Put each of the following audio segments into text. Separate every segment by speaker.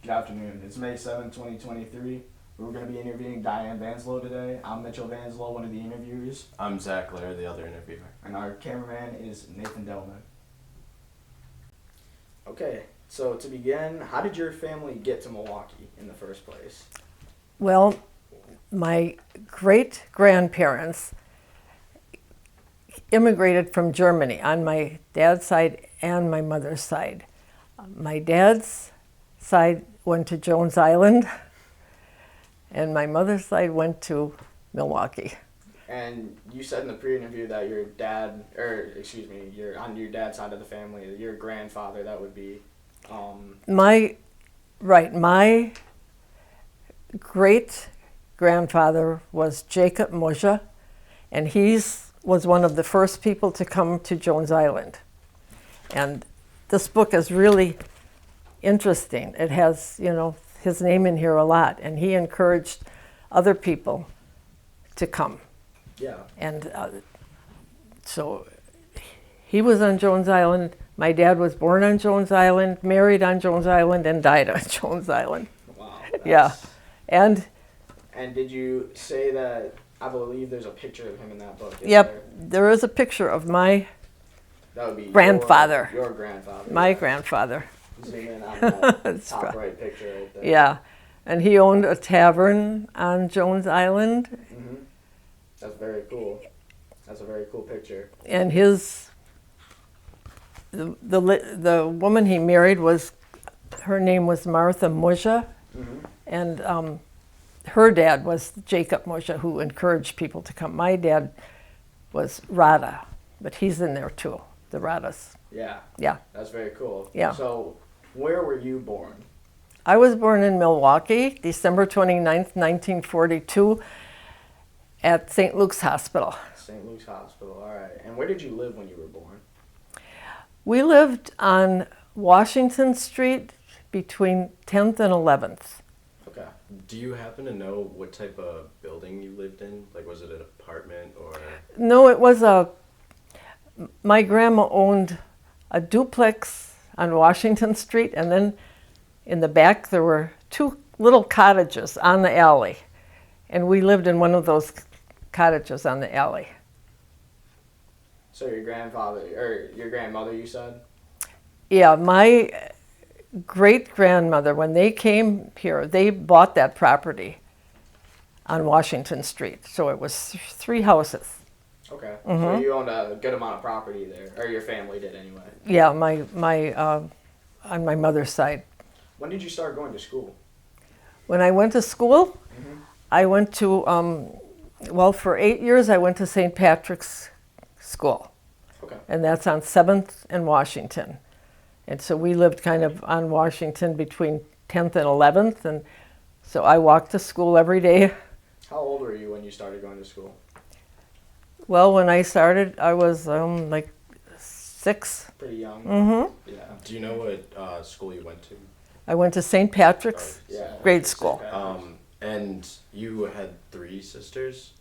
Speaker 1: Good afternoon. It's May 7th, 2023. We're going to be interviewing Diane Vanselow today. I'm Mitchell Vanselow, one of the interviewers.
Speaker 2: I'm Zach Lair, the other interviewer.
Speaker 1: And our cameraman is Nathan Delman. Okay, so to begin, how did your family get to Milwaukee in the first place?
Speaker 3: Well, my great-grandparents immigrated from Germany on my dad's side and my mother's side. My dad's side went to Jones Island, and my mother's side went to Milwaukee.
Speaker 1: And you said in the pre-interview that your dad, you're on your dad's side of the family, your grandfather, that would be...
Speaker 3: My great-grandfather was Jacob Moshe, and he was one of the first people to come to Jones Island. And this book is really interesting. It has, his name in here a lot, and he encouraged other people to come.
Speaker 1: Yeah.
Speaker 3: And so he was on Jones Island. My dad was born on Jones Island, married on Jones Island, and died on Jones Island.
Speaker 1: Wow.
Speaker 3: Yeah. And
Speaker 1: did you say that, I believe there's a picture of him in that book?
Speaker 3: Yep, there is a picture of my
Speaker 1: that would be
Speaker 3: grandfather.
Speaker 1: Your grandfather.
Speaker 3: My grandfather.
Speaker 1: Zoom in on that top right picture right there.
Speaker 3: Yeah. And he owned a tavern on Jones Island.
Speaker 1: Mm-hmm. That's very cool. That's a very cool picture.
Speaker 3: And the woman he married her name was Martha Moshe,
Speaker 1: Mm-hmm.
Speaker 3: and her dad was Jacob Moshe, who encouraged people to come. My dad was Rada, but he's in there too, the Radas.
Speaker 1: Yeah.
Speaker 3: Yeah.
Speaker 1: That's very cool.
Speaker 3: Yeah.
Speaker 1: So, where were you born?
Speaker 3: I was born in Milwaukee, December 29th, 1942, at St. Luke's Hospital.
Speaker 1: St. Luke's Hospital, all right. And where did you live when you were born?
Speaker 3: We lived on Washington Street between 10th and 11th.
Speaker 1: Okay.
Speaker 2: Do you happen to know what type of building you lived in? Like, was it an apartment or?
Speaker 3: No, it was my grandma owned a duplex on Washington Street, and then in the back there were two little cottages on the alley, and we lived in one of those cottages on the alley.
Speaker 1: So your grandmother, you said?
Speaker 3: Yeah, my great-grandmother, when they came here, they bought that property on Washington Street. So it was three houses.
Speaker 1: Okay.
Speaker 3: Mm-hmm.
Speaker 1: So you owned a good amount of property there, or your family did anyway.
Speaker 3: Yeah, on my mother's side.
Speaker 1: When did you start going to school?
Speaker 3: When I went to school,
Speaker 1: Mm-hmm.
Speaker 3: I went to, for 8 years I went to St. Patrick's School.
Speaker 1: Okay.
Speaker 3: And that's on 7th and Washington. And so we lived kind of on Washington between 10th and 11th, and so I walked to school every day.
Speaker 1: How old were you when you started going to school?
Speaker 3: Well, when I started, I was like 6.
Speaker 1: Pretty young.
Speaker 3: Mm-hmm.
Speaker 1: Yeah.
Speaker 2: Do you know what school you went to?
Speaker 3: I went to St. Patrick's
Speaker 1: Yeah.
Speaker 3: grade school.
Speaker 2: And you had 3 sisters?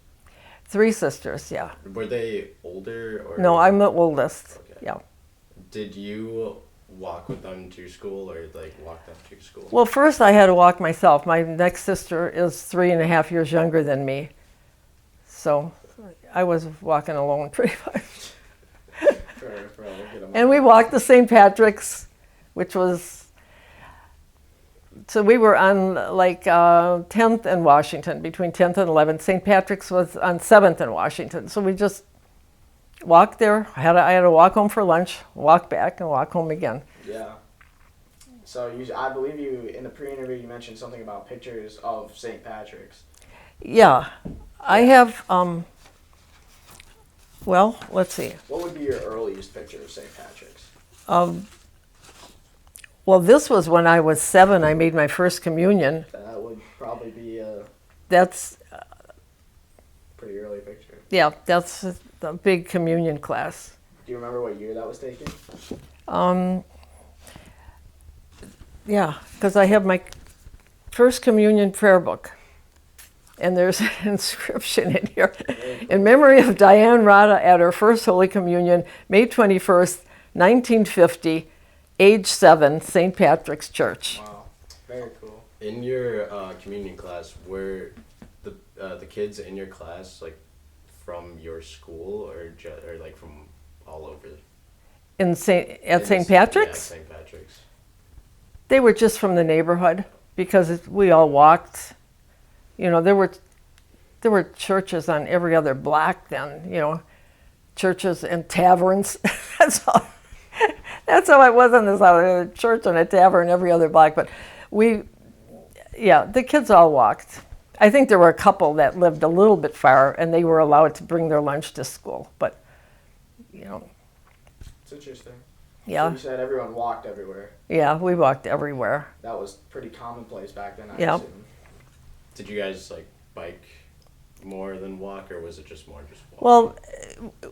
Speaker 3: 3 sisters, yeah.
Speaker 2: Were they older or?
Speaker 3: No, I'm the oldest.
Speaker 2: Okay.
Speaker 3: Yeah.
Speaker 2: Did you walk with them to school or walk them to school?
Speaker 3: Well, first I had to walk myself. My next sister is 3.5 years younger than me. So I was walking alone pretty much.
Speaker 1: For a good amount.
Speaker 3: And we walked to St. Patrick's, which was, so we were on 10th and Washington, between 10th and 11th. St. Patrick's was on 7th and Washington. So we just walked there. I had to walk home for lunch, walk back, and walk home again.
Speaker 1: Yeah. So I believe you, in the pre-interview, you mentioned something about pictures of St. Patrick's.
Speaker 3: Yeah. I have, let's see.
Speaker 1: What would be your earliest picture of St. Patrick's?
Speaker 3: Well, this was when I was 7. I made my first communion.
Speaker 1: That would probably be a
Speaker 3: That's,
Speaker 1: pretty early picture.
Speaker 3: yeah, that's the big communion class.
Speaker 1: Do you remember what year that was taken?
Speaker 3: Yeah, because I have my first communion prayer book. And there's an inscription in here. In memory of Diane Rada at her first Holy Communion, May 21st, 1950, age 7, St. Patrick's Church.
Speaker 1: Wow. Very cool.
Speaker 2: In your communion class, were the kids in your class like from your school or like from all over?
Speaker 3: At St. Patrick's?
Speaker 2: Yeah, St. Patrick's.
Speaker 3: They were just from the neighborhood because we all walked. You know, there were churches on every other block then. You know, churches and taverns. That's all. That's how it was on this other church and a tavern every other block. But the kids all walked. I think there were a couple that lived a little bit far, and they were allowed to bring their lunch to school. But, you know.
Speaker 1: It's interesting.
Speaker 3: Yeah.
Speaker 1: So you said everyone walked everywhere.
Speaker 3: Yeah, we walked everywhere.
Speaker 1: That was pretty commonplace back then, I
Speaker 3: Yeah.
Speaker 1: assume.
Speaker 2: Did you guys like bike more than walk, or was it just more just walk?
Speaker 3: Well,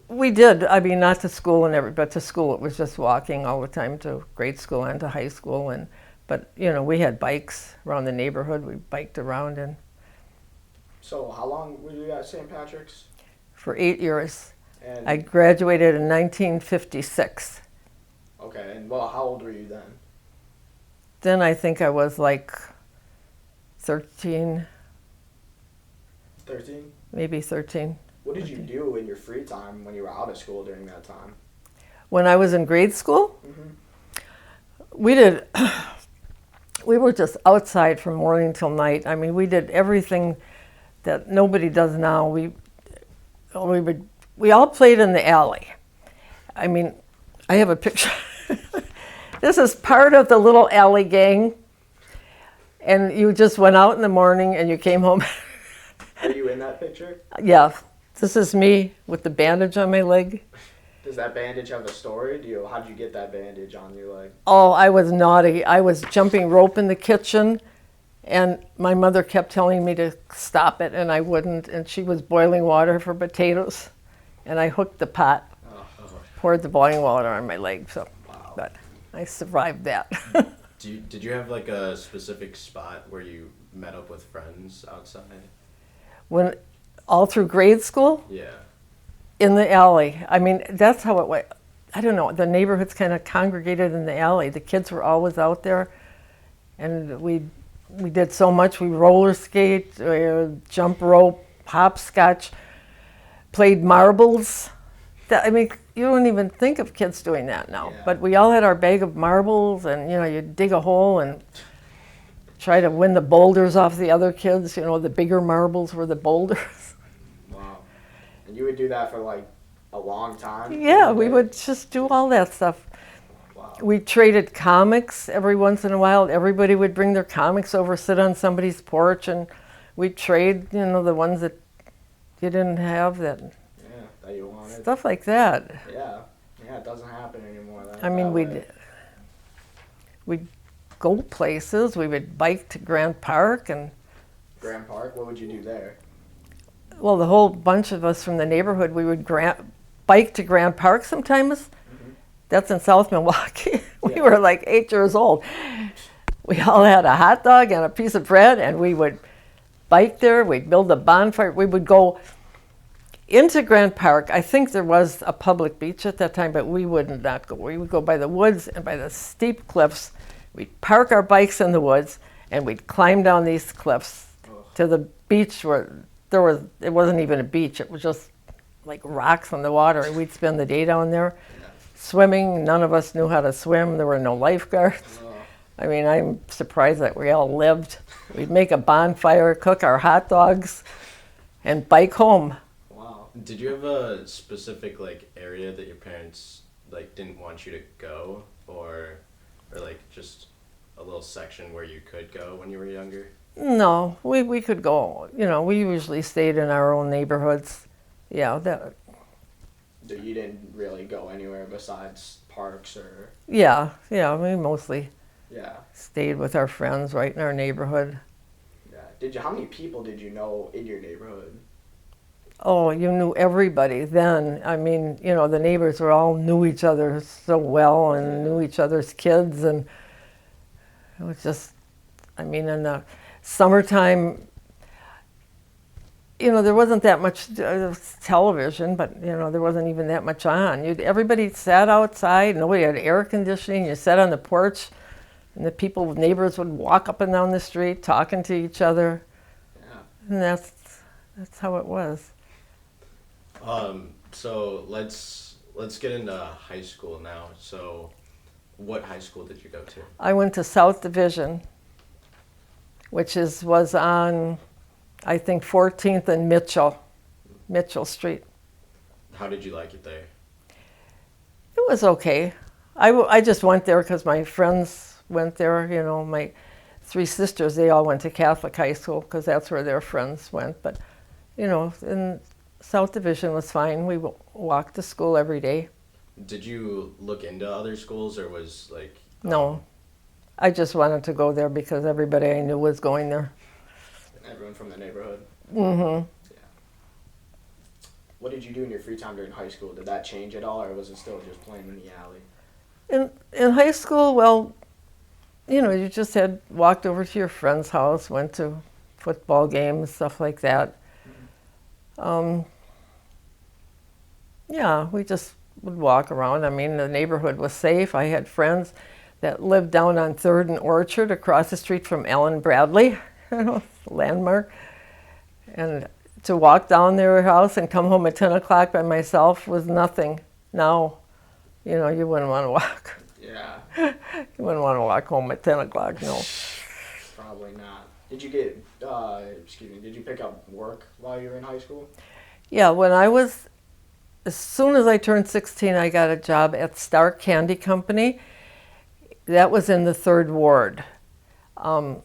Speaker 3: we did. I mean, not to school but to school it was just walking all the time to grade school and to high school. But, you know, we had bikes around the neighborhood. We biked around and
Speaker 1: So how long were you at St. Patrick's?
Speaker 3: for 8 years.
Speaker 1: And
Speaker 3: I graduated in 1956.
Speaker 1: okay, and well, how old were you then?
Speaker 3: Then I think I was like 13,
Speaker 1: 13?
Speaker 3: maybe 13.
Speaker 1: What did you do in your free time when you were out of school during that time?
Speaker 3: When I was in grade school, we were just outside from morning till night. I mean, we did everything that nobody does now. We all played in the alley. I mean, I have a picture. This is part of the little alley gang. And you just went out in the morning and you came home.
Speaker 1: Are you in that picture?
Speaker 3: Yeah, this is me with the bandage on my leg.
Speaker 1: Does that bandage have a story? How did you get that bandage on your leg?
Speaker 3: Oh, I was naughty. I was jumping rope in the kitchen, and my mother kept telling me to stop it, and I wouldn't. And she was boiling water for potatoes, and I hooked the pot, poured the boiling water on my leg. So,
Speaker 1: Wow.
Speaker 3: but I survived that.
Speaker 2: Did you have like a specific spot where you met up with friends outside?
Speaker 3: When all through grade school,
Speaker 2: Yeah.
Speaker 3: in the alley. I mean, that's how it went. I don't know. The neighborhoods kind of congregated in the alley. The kids were always out there, and we did so much. We roller skate, jump rope, hopscotch, played marbles. I mean, you don't even think of kids doing that now.
Speaker 1: Yeah.
Speaker 3: But we all had our bag of marbles, and you know, you dig a hole and try to win the boulders off the other kids. You know, the bigger marbles were the boulders.
Speaker 1: Wow. And you would do that for like a long time?
Speaker 3: Yeah, we would just do all that stuff.
Speaker 1: Wow.
Speaker 3: We traded comics every once in a while. Everybody would bring their comics over, sit on somebody's porch, and we'd trade, you know, the ones that you didn't have, that
Speaker 1: you wanted.
Speaker 3: stuff like that.
Speaker 1: Yeah. Yeah, it doesn't happen anymore.
Speaker 3: I mean, we'd go places. We would bike to Grand Park, and
Speaker 1: Grand Park, what would you do there?
Speaker 3: well, the whole bunch of us from the neighborhood, we would bike to Grand Park sometimes. That's in South Milwaukee. We
Speaker 1: Yeah.
Speaker 3: were like 8 years old. We all had a hot dog and a piece of bread, and we would bike there. We'd build a bonfire. We would go into Grand Park. I think there was a public beach at that time, but we would not go. We would go by the woods and by the steep cliffs. We'd park our bikes in the woods, and we'd climb down these cliffs to the beach where it wasn't even a beach. It was just like rocks on the water, and we'd spend the day down there swimming. None of us knew how to swim. There were no lifeguards. I mean, I'm surprised that we all lived. We'd make a bonfire, cook our hot dogs, and bike home.
Speaker 1: Wow.
Speaker 2: Did you have a specific like area that your parents like didn't want you to go, or like just a little section where you could go when you were younger?
Speaker 3: No, we could go. You know, we usually stayed in our own neighborhoods. Yeah,
Speaker 1: So you didn't really go anywhere besides parks or...
Speaker 3: yeah, we mostly
Speaker 1: Yeah.
Speaker 3: stayed with our friends right in our neighborhood.
Speaker 1: Yeah. How many people did you know in your neighborhood?
Speaker 3: Oh, you knew everybody then. I mean, you know, the neighbors all knew each other so well and knew each other's kids, and it was just, I mean, in the summertime, you know, there wasn't that much television, but, you know, there wasn't even that much on. Everybody sat outside. Nobody had air conditioning. You sat on the porch And the people, neighbors would walk up and down the street talking to each other.
Speaker 1: Yeah.
Speaker 3: And that's how it was.
Speaker 2: So let's get into high school now. So what high school did you go to?
Speaker 3: I went to South Division, which was on, I think, 14th and Mitchell Street.
Speaker 2: How did you like it there?
Speaker 3: It was okay. I just went there because my friends went there. You know, my 3 sisters, they all went to Catholic high school because that's where their friends went. But, you know, in South Division was fine. We walked to school every day.
Speaker 2: Did you look into other schools, or was like...
Speaker 3: No. I just wanted to go there because everybody I knew was going there.
Speaker 1: Everyone from the neighborhood.
Speaker 3: Mm-hmm.
Speaker 1: Yeah. What did you do in your free time during high school? Did that change at all, or was it still just playing in the alley?
Speaker 3: In high school, well, you know, you just walked over to your friend's house, went to football games, stuff like that. Yeah, we just would walk around. I mean, the neighborhood was safe. I had friends that lived down on 3rd and Orchard across the street from Ellen Bradley, you know, landmark. And to walk down their house and come home at 10 o'clock by myself was nothing. Now, you know, you wouldn't want to walk.
Speaker 1: Yeah.
Speaker 3: You wouldn't want to walk home at 10 o'clock, no.
Speaker 1: Probably not. Did you get, did you pick up work while you were in high school?
Speaker 3: Yeah, as soon as I turned 16, I got a job at Star Candy Company. That was in the 3rd Ward. I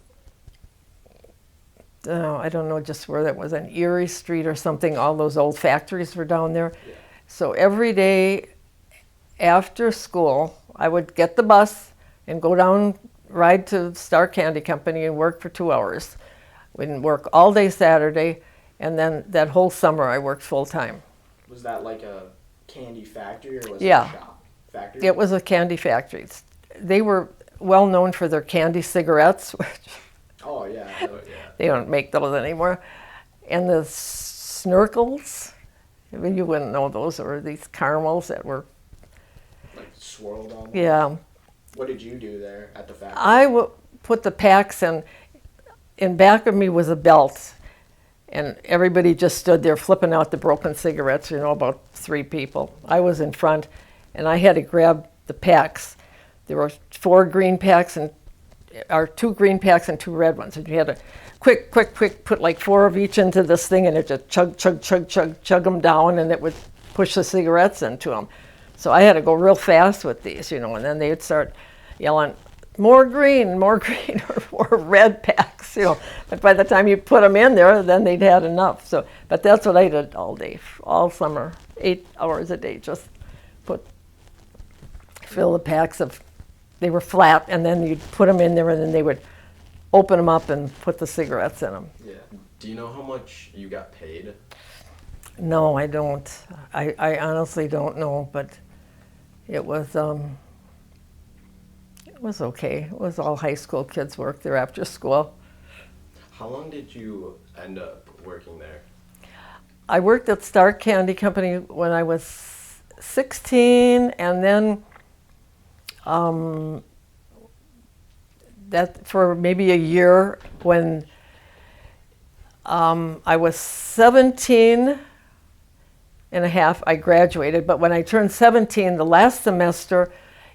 Speaker 3: don't know just where that was, on Erie Street or something. All those old factories were down there.
Speaker 1: Yeah.
Speaker 3: So every day after school, I would get the bus and go down, ride to Star Candy Company and work for 2 hours. We didn't work all day Saturday, and then that whole summer I worked full time.
Speaker 1: Was that like a candy factory, or was
Speaker 3: Yeah.
Speaker 1: it a shop? Factory?
Speaker 3: It was a candy factory. They were well known for their candy cigarettes, which
Speaker 1: Oh, yeah.
Speaker 3: they don't make those anymore. And the Snurkles, I mean, you wouldn't know those, or these caramels that were,
Speaker 1: Like swirled on.
Speaker 3: yeah.
Speaker 1: What did you do there at the factory?
Speaker 3: I put the packs in back of me was a belt, and everybody just stood there flipping out the broken cigarettes, you know, about 3 people. I was in front, and I had to grab the packs. There were 4 green packs or 2 green packs and 2 red ones, and you had to quick, put like 4 of each into this thing, and it just chug them down, and it would push the cigarettes into them. So I had to go real fast with these, you know, and then they'd start yelling, more green, or more red packs, you know. But by the time you put them in there, then they'd had enough. So, but that's what I did all day, all summer, 8 hours a day, just fill the packs they were flat, and then you'd put them in there, and then they would open them up and put the cigarettes in them.
Speaker 2: Yeah. Do you know how much you got paid?
Speaker 3: No, I don't. I honestly don't know, but it was okay. It was all high school kids work there after school.
Speaker 2: How long did you end up working there?
Speaker 3: I worked at Star Candy Company when I was 16, and then that for maybe a year when I was 17 and a half, I graduated. But when I turned 17, the last semester,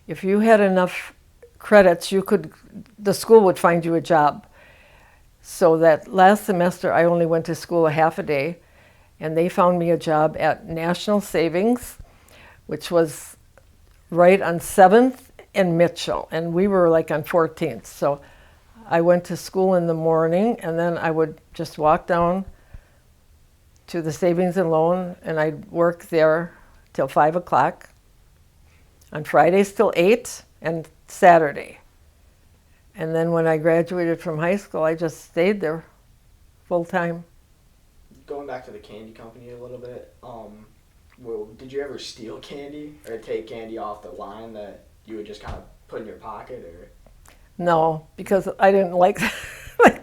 Speaker 3: if you had enough credits, the school would find you a job. So that last semester, I only went to school a half a day, and they found me a job at National Savings, which was right on 7th and Mitchell, and we were like on 14th. So I went to school in the morning, and then I would just walk down to the savings and loan, and I'd work there till 5 o'clock. On Fridays till 8, and Saturday. And then when I graduated from high school, I just stayed there full time.
Speaker 1: Going back to the candy company a little bit, did you ever steal candy or take candy off the line that you would just kind of put in your pocket, or?
Speaker 3: No, because I didn't like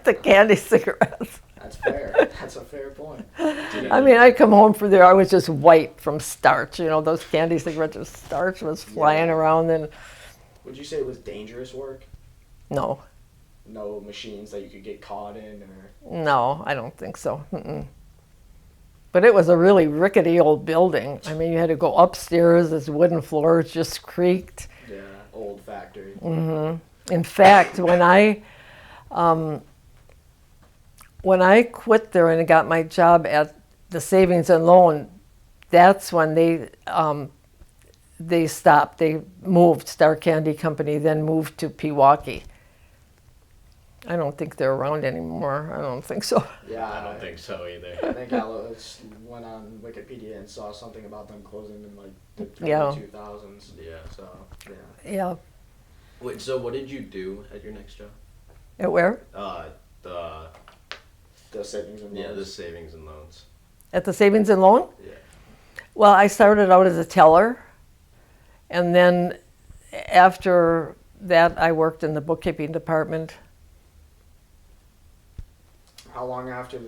Speaker 3: the candy cigarettes.
Speaker 1: That's fair. That's a fair point.
Speaker 3: I mean, I'd come home from there, I was just white from starch. You know, those candy cigarettes, the starch was flying around. And
Speaker 1: would you say it was dangerous work?
Speaker 3: No,
Speaker 1: No machines that you could get caught in, or
Speaker 3: no, I don't think so. Mm-mm. But it was a really rickety old building. I mean, you had to go upstairs, this wooden floors just creaked.
Speaker 1: yeah, old factory.
Speaker 3: In fact, when I quit there and got my job at the Savings and Loan, that's when they stopped. They moved. Star Candy Company then moved to Pewaukee. I don't think they're around anymore. I don't think so.
Speaker 1: Yeah,
Speaker 2: I don't think so
Speaker 1: I
Speaker 2: either.
Speaker 1: think I went on Wikipedia and saw something about them closing in like the
Speaker 3: Yeah.
Speaker 1: early 2000s.
Speaker 2: Yeah.
Speaker 1: So yeah.
Speaker 3: Yeah.
Speaker 2: Wait, so what did you do at your next job?
Speaker 3: At where?
Speaker 2: The
Speaker 1: The savings and
Speaker 2: the
Speaker 1: loans.
Speaker 2: savings and loans.
Speaker 3: At the Savings and Loan?
Speaker 2: Yeah.
Speaker 3: Well, I started out as a teller, and then after that, I worked in the bookkeeping department.
Speaker 1: How long after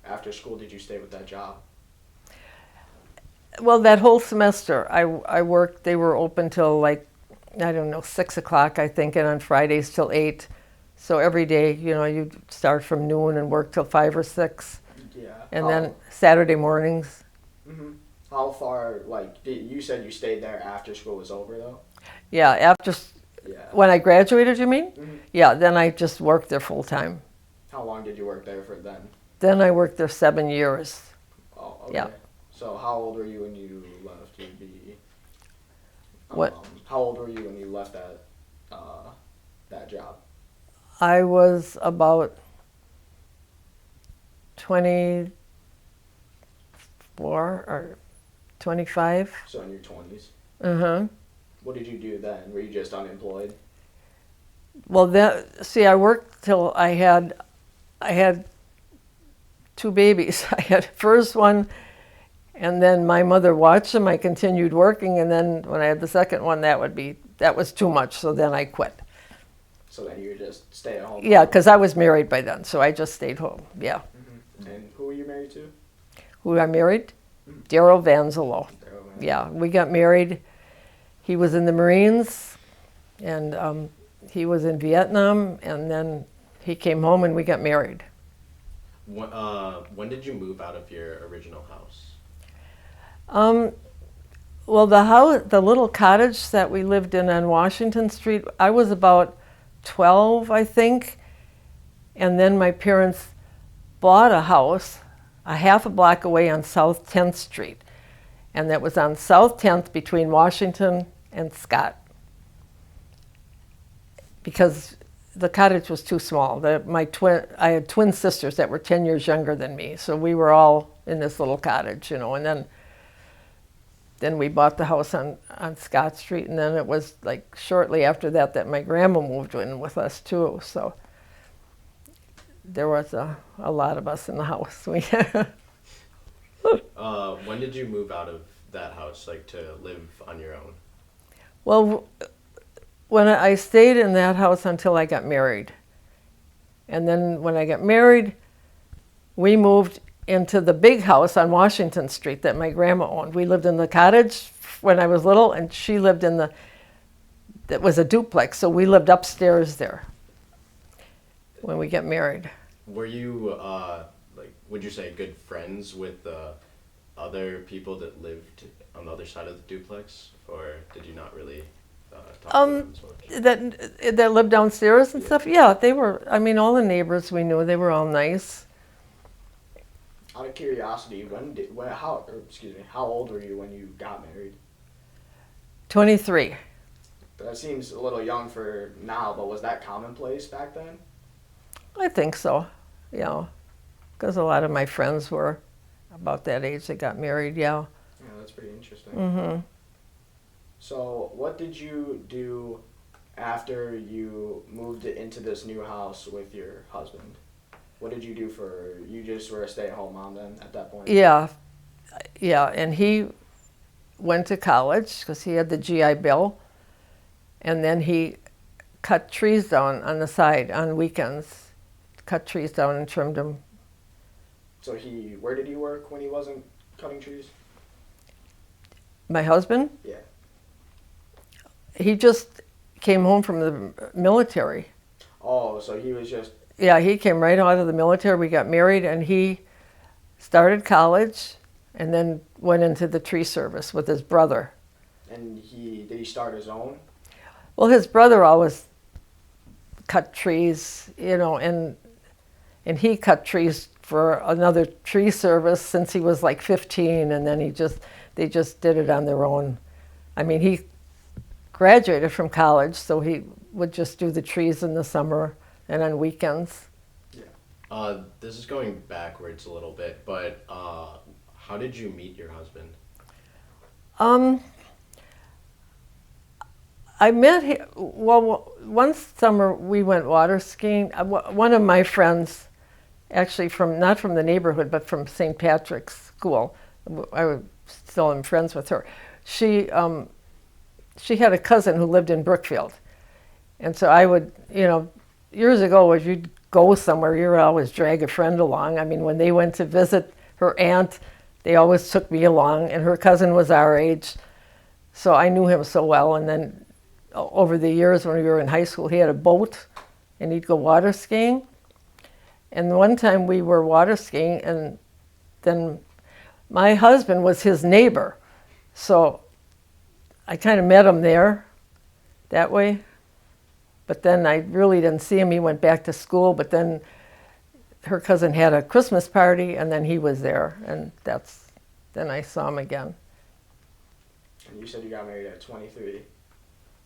Speaker 1: after school did you stay with that job?
Speaker 3: Well, that whole semester, I worked. They were open till like, I don't know, 6 o'clock, I think, and on Fridays till 8. So every day, you'd start from noon and work till 5 or 6.
Speaker 1: Yeah.
Speaker 3: And then Saturday mornings.
Speaker 1: hmm How far? Like you said, you stayed there after school was over, though.
Speaker 3: Yeah,
Speaker 1: Yeah.
Speaker 3: when I graduated, you mean?
Speaker 1: Mhm.
Speaker 3: Yeah, then I just worked there full time.
Speaker 1: How long did you work there for then?
Speaker 3: Then I worked there 7 years.
Speaker 1: Oh, okay.
Speaker 3: Yeah.
Speaker 1: So how old were you when you left? You'd be.
Speaker 3: What?
Speaker 1: How old were you when you left that job?
Speaker 3: I was about 24 or 25.
Speaker 1: So in your 20s.
Speaker 3: Uh-huh.
Speaker 1: What did you do then? Were you just unemployed?
Speaker 3: Well, I worked till I had 2 babies. I had first one, and then my mother watched them. I continued working, and then when I had the second one, that was too much. So then I quit.
Speaker 1: So then you would just stay at home?
Speaker 3: Yeah, because I was married by then, so I just stayed home. Yeah.
Speaker 1: Mm-hmm. And who were you married to?
Speaker 3: Who I married? Daryl Vanselow.
Speaker 1: Daryl.
Speaker 3: Yeah, we got married. He was in the Marines, and he was in Vietnam, and then he came home and we got married.
Speaker 2: When did you move out of your original house?
Speaker 3: Well, the little cottage that we lived in on Washington Street, I was about 12, I think, and then my parents bought a house a half a block away on South 10th Street, and that was on South 10th between Washington and Scott, because the cottage was too small. I had twin sisters that were 10 years younger than me, so we were all in this little cottage, and then we bought the house on Scott Street, and then it was like shortly after that my grandma moved in with us too, so there was a lot of us in the house.
Speaker 2: When did you move out of that house, like to live on your own?
Speaker 3: Well, when I stayed in that house until I got married. And then when I got married, we moved into the big house on Washington Street that my grandma owned. We lived in the cottage when I was little, and she lived that was a duplex, so we lived upstairs there when we got married.
Speaker 2: Were you, would you say good friends with other people that lived on the other side of the duplex, or did you not really talk to them so much?
Speaker 3: That lived downstairs and stuff? Yeah, they were, all the neighbors we knew, they were all nice.
Speaker 1: Out of curiosity, how old were you when you got married?
Speaker 3: 23.
Speaker 1: That seems a little young for now, but was that commonplace back then?
Speaker 3: I think so, because a lot of my friends were about that age that got married, yeah.
Speaker 1: Yeah, that's pretty interesting.
Speaker 3: Mm-hmm.
Speaker 1: So what did you do after you moved into this new house with your husband? What did you do you just were a stay-at-home mom then at that point?
Speaker 3: Yeah, and he went to college because he had the GI Bill, and then he cut trees down on the side on weekends, cut trees down and trimmed them.
Speaker 1: So where did he work when he wasn't cutting trees?
Speaker 3: My husband?
Speaker 1: Yeah.
Speaker 3: came home from the military.
Speaker 1: Oh, so he was just.
Speaker 3: Yeah, he came right out of the military. We got married, and he started college and then went into the tree service with his brother.
Speaker 1: And did he start his own?
Speaker 3: Well, his brother always cut trees, and he cut trees for another tree service since he was like 15, and then they just did it on their own. I mean, he graduated from college, so he would just do the trees in the summer and on weekends.
Speaker 2: Yeah. This is going backwards a little bit, but how did you meet your husband?
Speaker 3: I met him, well, one summer we went water skiing. One of my friends, actually not from the neighborhood, but from St. Patrick's School, I still am friends with her. She had a cousin who lived in Brookfield. And so I would, years ago, if you'd go somewhere, you would always drag a friend along. I mean, when they went to visit her aunt, they always took me along, and her cousin was our age. So I knew him so well. And then over the years when we were in high school, he had a boat, and he'd go water skiing. And one time we were water skiing, and then my husband was his neighbor. So I kind of met him there that way. But then I really didn't see him. He went back to school, but then her cousin had a Christmas party, and then he was there, and then I saw him again.
Speaker 1: And you said you got married at 23.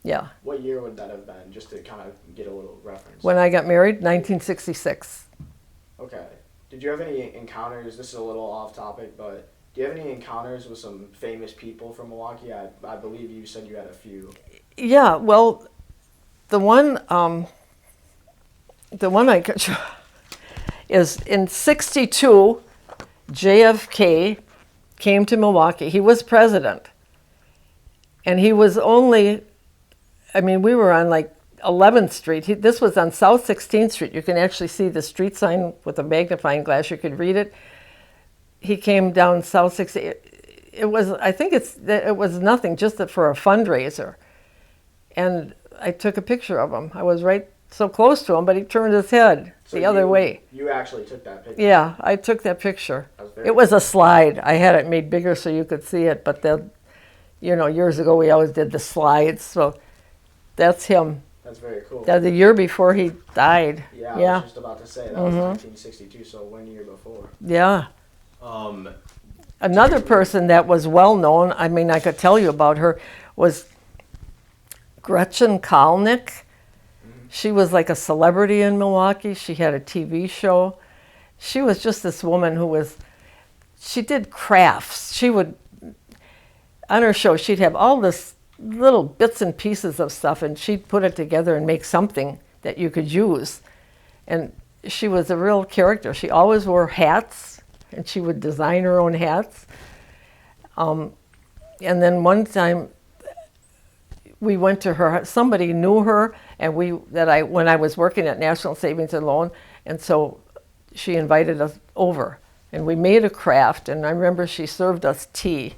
Speaker 3: Yeah.
Speaker 1: What year would that have been, just to kind of get a little reference?
Speaker 3: When I got married, 1966.
Speaker 1: Okay. Did you have any encounters, this is a little off topic, but do you have any encounters with some famous people from Milwaukee? I believe you said you had a few.
Speaker 3: Yeah, well, the one I could is in 62, JFK came to Milwaukee. He was president. And he was only, we were on like 11th Street. This was on South 16th Street. You can actually see the street sign with a magnifying glass. You could read it. He came down South 16th. It was nothing, just for a fundraiser. And I took a picture of him. I was right so close to him, but he turned his head the other way.
Speaker 1: You actually took that picture?
Speaker 3: Yeah, I took that picture. It was a slide. I had it made bigger so you could see it, but years ago we always did the slides, so that's him.
Speaker 1: That's very cool.
Speaker 3: The year before he died.
Speaker 1: Yeah, I was just about to say, that was 1962, so 1 year before.
Speaker 3: Yeah. Another person that was well known, I could tell you about her, was Gretchen Colnik. She was like a celebrity in Milwaukee. She had a TV show. She was just this woman she did crafts. On her show, she'd have all this little bits and pieces of stuff, and she'd put it together and make something that you could use. And she was a real character. She always wore hats, and she would design her own hats. And then one time, we went to her. Somebody knew her, and when I was working at National Savings and Loan, and so she invited us over, and we made a craft. And I remember she served us tea.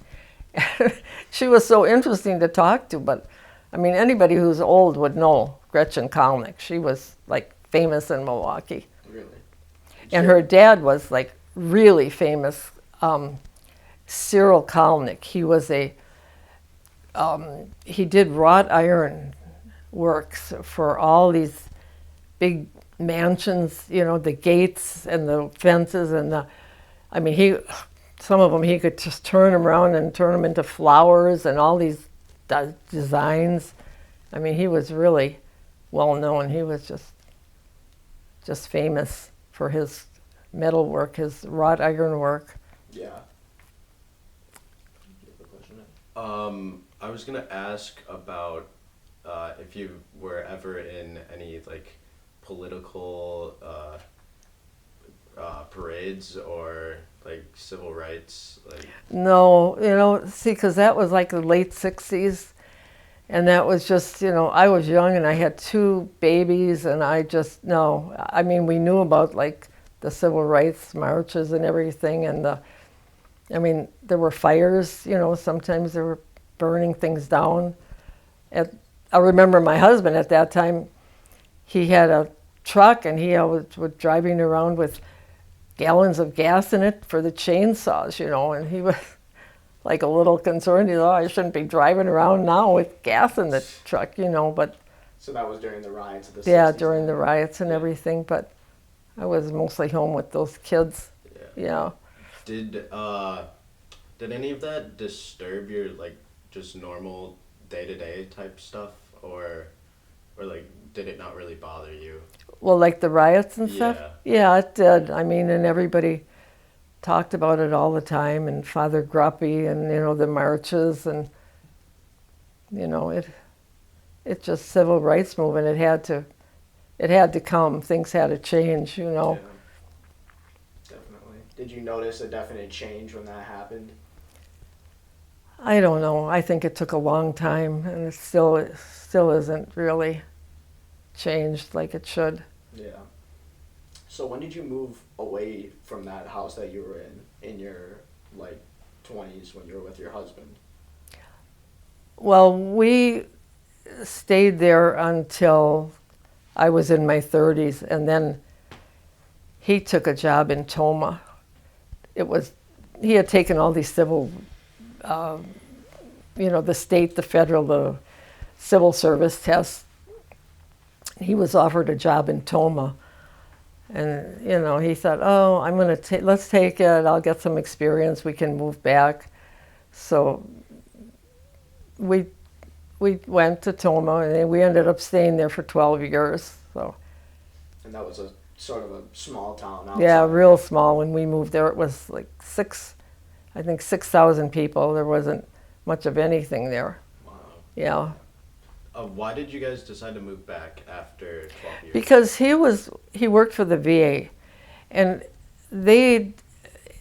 Speaker 3: She was so interesting to talk to, but anybody who's old would know Gretchen Colnik. She was like famous in Milwaukee.
Speaker 1: Really?
Speaker 3: And her dad was like really famous, Cyril Colnik. He was he did wrought iron works for all these big mansions, the gates and the fences and some of them he could just turn them around and turn them into flowers and all these designs. He was really well known. He was just famous for his metal work, his wrought iron work.
Speaker 1: Yeah.
Speaker 2: I was gonna ask about if you were ever in any like political parades or like civil rights, like.
Speaker 3: No, see, because that was like the late 60s, and that was just, I was young and I had 2 babies, and we knew about like the civil rights marches and everything, and there were fires, sometimes they were burning things down. I remember my husband at that time, he had a truck and he was driving around with gallons of gas in it for the chainsaws, and he was like a little concerned, I shouldn't be driving around now with gas in the truck, but
Speaker 1: So that was during the riots of the 60s.
Speaker 3: yeah, during the
Speaker 1: then?
Speaker 3: riots and
Speaker 1: Yeah.
Speaker 3: everything, but I was mostly home with those kids. Yeah.
Speaker 2: Did any of that disturb your like just normal day-to-day type stuff, or like did it not really bother you?
Speaker 3: Well, like the riots and stuff? Yeah, it did. I mean, and everybody talked about it all the time, and Father Gruppy and, the marches, and, it just civil rights movement. It had to come. Things had to change,
Speaker 1: Yeah, definitely. Did you notice a definite change when that happened?
Speaker 3: I don't know. I think it took a long time, and it still isn't really changed like it should.
Speaker 1: Yeah. So when did you move away from that house that you were in your, 20s when you were with your husband?
Speaker 3: Well, we stayed there until I was in my 30s, and then he took a job in Tomah. He had taken all these civil, the state, the federal, the civil service tests. He was offered a job in Tomah, and he thought, oh, let's take it. I'll get some experience. We can move back. So we went to Tomah, and we ended up staying there for 12 years. So.
Speaker 1: And that was a sort of a small town outside.
Speaker 3: Yeah, real small. When we moved there, it was like 6,000 people. There wasn't much of anything there.
Speaker 2: Wow.
Speaker 3: Yeah.
Speaker 2: Why did you guys decide to move back after 12 years?
Speaker 3: Because he worked for the VA, and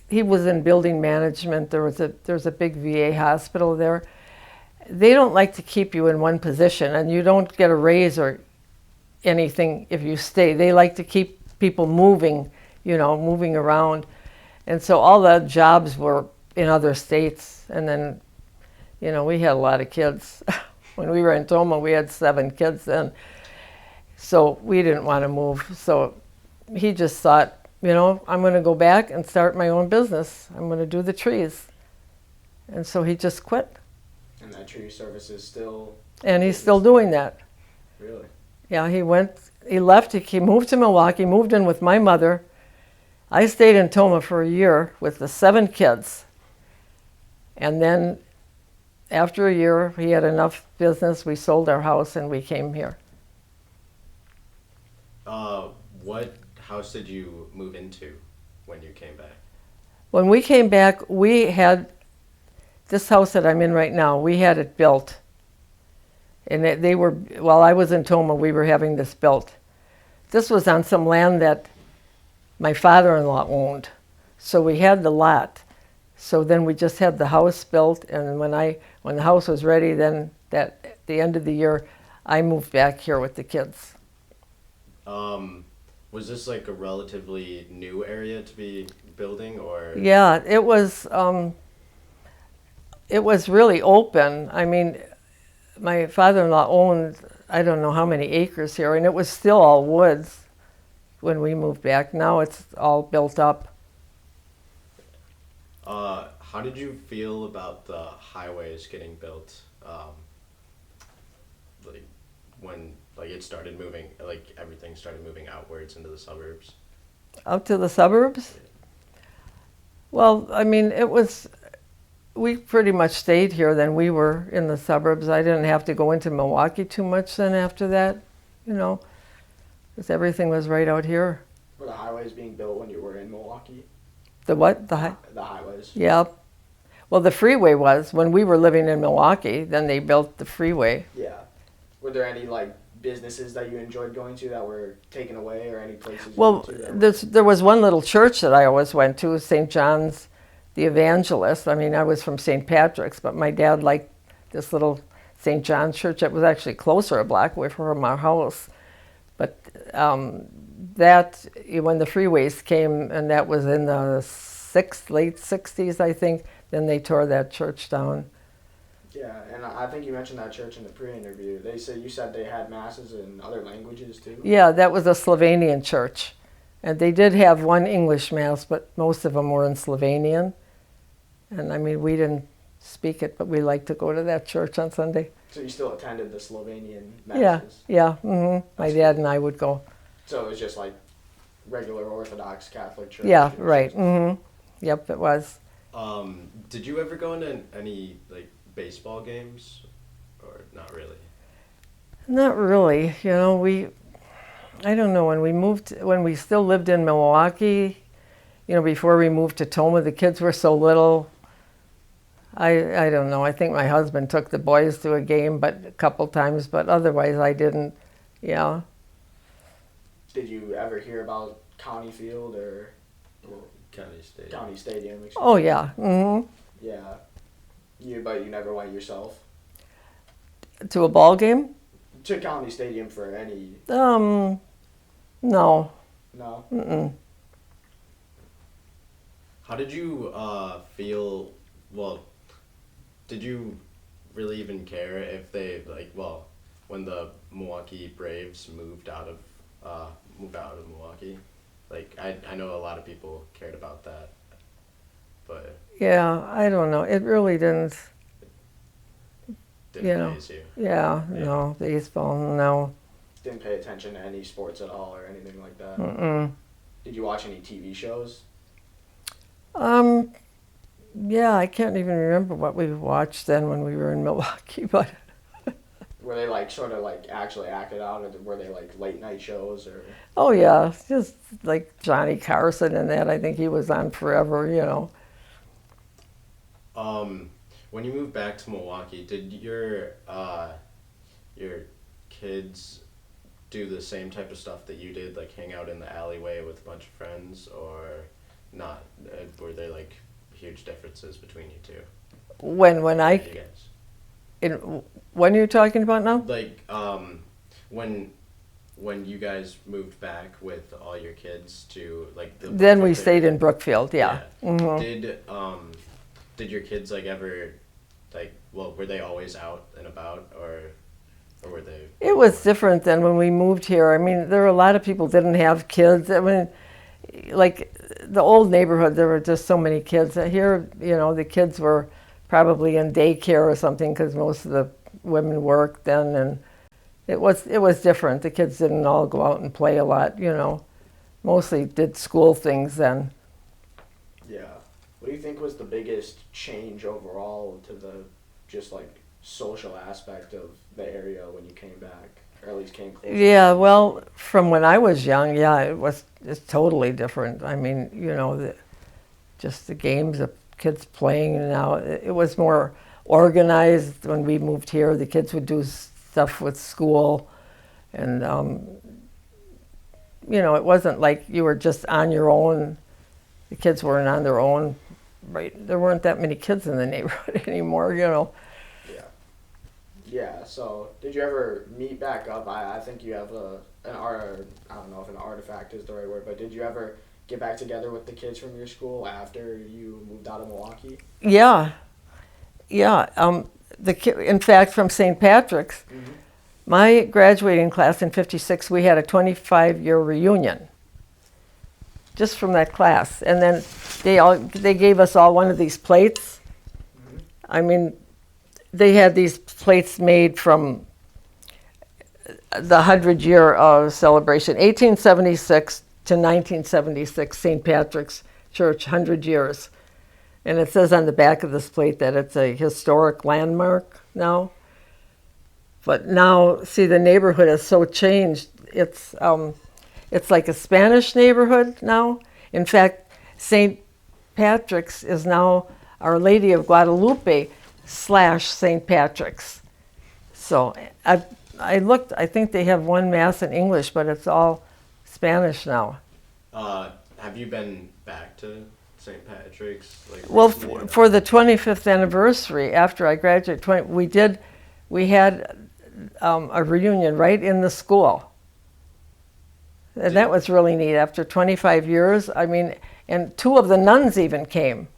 Speaker 3: he was in building management. There's a big VA hospital there. They don't like to keep you in one position, and you don't get a raise or anything if you stay. They like to keep people moving, moving around. And so all the jobs were in other states. And then, we had a lot of kids. When we were in Tomah, we had 7 kids then. So we didn't want to move. So he just thought, I'm going to go back and start my own business. I'm going to do the trees. And so he just quit.
Speaker 1: And that tree service is still...
Speaker 3: And he's still doing that.
Speaker 1: Really?
Speaker 3: Yeah, he left, he moved to Milwaukee, moved in with my mother. I stayed in Tomah for a year with the 7 kids. And then after a year, he had enough business, we sold our house and we came here.
Speaker 2: What house did you move into when you came back?
Speaker 3: When we came back, we had this house that I'm in right now, we had it built. And while I was in Tomah, we were having this built. This was on some land that my father-in-law owned. So we had the lot. So then we just had the house built, and when the house was ready, then at the end of the year, I moved back here with the kids.
Speaker 2: Was this like a relatively new area to be building, or?
Speaker 3: Yeah, it was really open. I mean, my father-in-law owned, I don't know how many acres here, and it was still all woods when we moved back. Now it's all built up.
Speaker 2: How did you feel about the highways getting built? When it started moving, everything started moving outwards into the suburbs.
Speaker 3: Out to the suburbs? Well, I mean, we pretty much stayed here. Then we were in the suburbs. I didn't have to go into Milwaukee too much then after that, because everything was right out here.
Speaker 1: Were the highways being built when you were in Milwaukee?
Speaker 3: The what?
Speaker 1: The highways?
Speaker 3: Yeah. Well, the freeway was. When we were living in Milwaukee, then they built the freeway.
Speaker 1: Yeah. Were there any, businesses that you enjoyed going to that were taken away, or any places you
Speaker 3: Well,
Speaker 1: went to
Speaker 3: there was one little church that I always went to, St. John's the Evangelist. I mean, I was from St. Patrick's, but my dad liked this little St. John's church. It was actually closer, a block away from our house. But when the freeways came, and that was in the late 60s, I think, then they tore that church down.
Speaker 1: Yeah, and I think you mentioned that church in the pre-interview. You said they had masses in other languages too.
Speaker 3: Yeah, that was a Slovenian church. And they did have one English mass, but most of them were in Slovenian. And I mean, we didn't speak it, but we liked to go to that church on Sunday.
Speaker 1: So you still attended the Slovenian
Speaker 3: Yeah,
Speaker 1: masses?
Speaker 3: yeah. My dad and I would go.
Speaker 1: So it was just like regular Orthodox Catholic church?
Speaker 3: Yeah, right. Yep, it was.
Speaker 2: Did you ever go into any like baseball games, or not really?
Speaker 3: Not really. You know, I don't know, when we still lived in Milwaukee, you know, before we moved to Tomah, the kids were so little. I don't know. I think my husband took the boys to a game, but a couple times, but otherwise I didn't. Yeah.
Speaker 1: Did you ever hear about County Field or
Speaker 2: County Stadium.
Speaker 1: County Stadium?
Speaker 3: Oh yeah.
Speaker 1: Yeah. But you never went yourself
Speaker 3: To a ball game?
Speaker 1: to County Stadium for any?
Speaker 3: No.
Speaker 1: No.
Speaker 2: How did you feel? Well, did you really even care if they when the Milwaukee Braves moved out of Milwaukee? Like I know a lot of people cared about that, but
Speaker 3: Yeah, I don't know. It really didn't.
Speaker 2: didn't faze you.
Speaker 3: Yeah, no, baseball, no.
Speaker 1: Didn't pay attention to any sports at all or anything like that? Did you watch any TV shows?
Speaker 3: Yeah, I can't even remember what we watched then when we were in Milwaukee, but
Speaker 1: Were they like sort of like actually acted out, or were they like late night shows or?
Speaker 3: oh yeah, just like Johnny Carson and that. I think he was on forever, you know.
Speaker 2: When you moved back to Milwaukee, did your kids do the same type of stuff that you did, like hang out in the alleyway with a bunch of friends, or not? Were there like huge differences between you two?
Speaker 3: When
Speaker 2: You guys?
Speaker 3: when are you talking about now?
Speaker 2: Like when you guys moved back with all your kids to like the
Speaker 3: Then we
Speaker 2: Brookfield
Speaker 3: stayed
Speaker 2: area?
Speaker 3: in Brookfield, yeah.
Speaker 2: Did your kids like ever were they always out and about, or were they?
Speaker 3: It was different than when we moved here. I mean, there were a lot of people didn't have kids. I mean, like the old neighborhood, there were just so many kids. Here, you know, the kids were probably in daycare or something because most of the women worked then, and it was different. The kids didn't all go out and play a lot, you know. Mostly did school things then.
Speaker 1: Yeah. What do you think was the biggest change overall to the just like social aspect of the area when you came back, or at least came close?
Speaker 3: Yeah, well, from when I was young, yeah, it's totally different. I mean, you know, just the games of kids playing now, it was more organized. When we moved here, the kids would do stuff with school, and you know, it wasn't like you were just on your own. The kids weren't on their own, right? There weren't that many kids in the neighborhood anymore, you know.
Speaker 1: Yeah, so did you ever meet back up? I think you have an art, I don't know if an artifact is the right word, but did you ever get back together with the kids from your school after you moved out of Milwaukee?
Speaker 3: Yeah. In fact, from St. Patrick's, my graduating class in '56, we had a 25-year reunion just from that class. And then they gave us all one of these plates. I mean, they had these plates made from the 100-year celebration, 1876 to 1976, St. Patrick's Church, 100 years. And it says on the back of this plate that it's a historic landmark now. But now, see, the neighborhood has so changed. It's like a Spanish neighborhood now. In fact, St. Patrick's is now Our Lady of Guadalupe / St. Patrick's. So I looked, I think they have one mass in English, but it's all Spanish now.
Speaker 2: Have you been back to St. Patrick's?
Speaker 3: Well, for the 25th anniversary, after I graduated, we had a reunion right in the school. And that was really neat. After 25 years, I mean, and 2 of the nuns even came.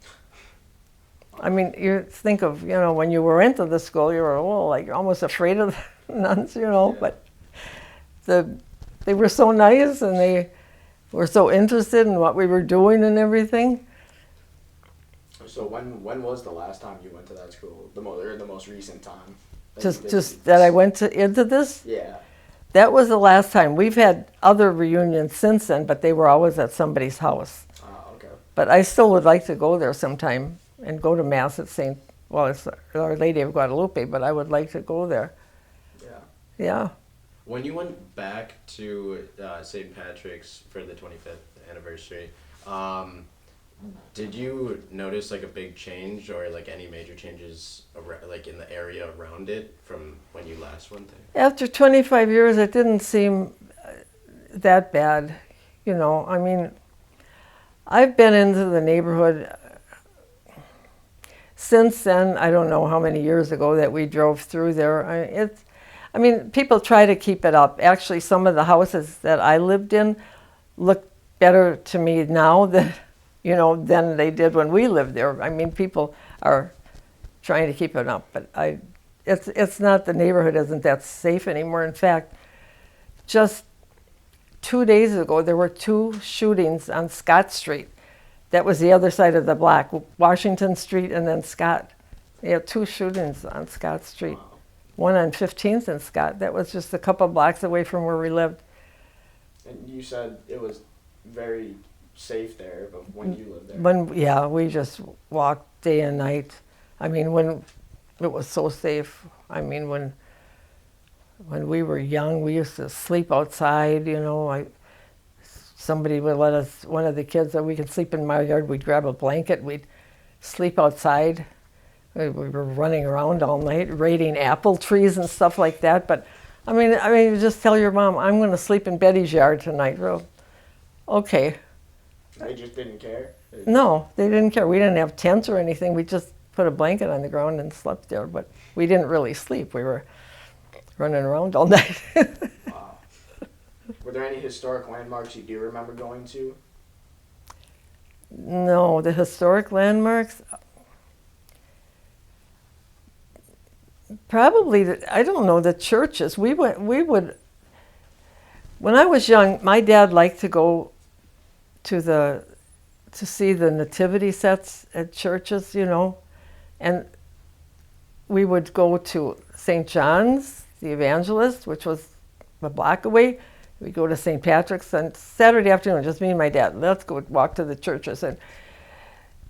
Speaker 3: I mean, you think of, when you were into the school, you were, like almost afraid of the nuns,
Speaker 1: Yeah.
Speaker 3: but they were so nice and they were so interested in what we were doing and everything.
Speaker 1: So when was the last time you went to that school? The most recent time?
Speaker 3: Just that I went into this?
Speaker 1: Yeah.
Speaker 3: That was the last time. We've had other reunions since then, but they were always at somebody's house.
Speaker 1: Okay.
Speaker 3: But I still would like to go there sometime and go to Mass at it's Our Lady of Guadalupe, but I would like to go there.
Speaker 1: Yeah.
Speaker 3: Yeah.
Speaker 2: When you went back to St. Patrick's for the 25th anniversary, did you notice like a big change or like any major changes like in the area around it from when you last went there?
Speaker 3: After 25 years, it didn't seem that bad. I mean, I've been into the neighborhood since then. I don't know how many years ago that we drove through there. I mean, people try to keep it up. Actually, some of the houses that I lived in look better to me now than they did when we lived there. I mean, people are trying to keep it up, but it's not, the neighborhood isn't that safe anymore. In fact, just 2 days ago, there were 2 shootings on Scott Street. That was the other side of the block, Washington Street and then Scott. They had 2 shootings on Scott Street.
Speaker 1: Wow.
Speaker 3: One on 15th and Scott. That was just a couple blocks away from where we lived.
Speaker 1: And you said it was very safe there, but when you lived there?
Speaker 3: We just walked day and night. I mean, when it was so safe. I mean, when we were young, we used to sleep outside, somebody would let us, one of the kids, that we could sleep in my yard, we'd grab a blanket, we'd sleep outside. We were running around all night, raiding apple trees and stuff like that. But I mean, you just tell your mom, I'm going to sleep in Betty's yard tonight. Well, okay.
Speaker 1: They just didn't care?
Speaker 3: No, they didn't care. We didn't have tents or anything. We just put a blanket on the ground and slept there. But we didn't really sleep. We were running around all night.
Speaker 1: Wow. Were there any historic landmarks you do remember going to?
Speaker 3: No, the historic landmarks. Probably, I don't know, the churches. We would, when I was young, my dad liked to go to see the nativity sets at churches, and we would go to St. John's, the Evangelist, which was a block away. We'd go to St. Patrick's on Saturday afternoon, just me and my dad. Let's go walk to the churches. And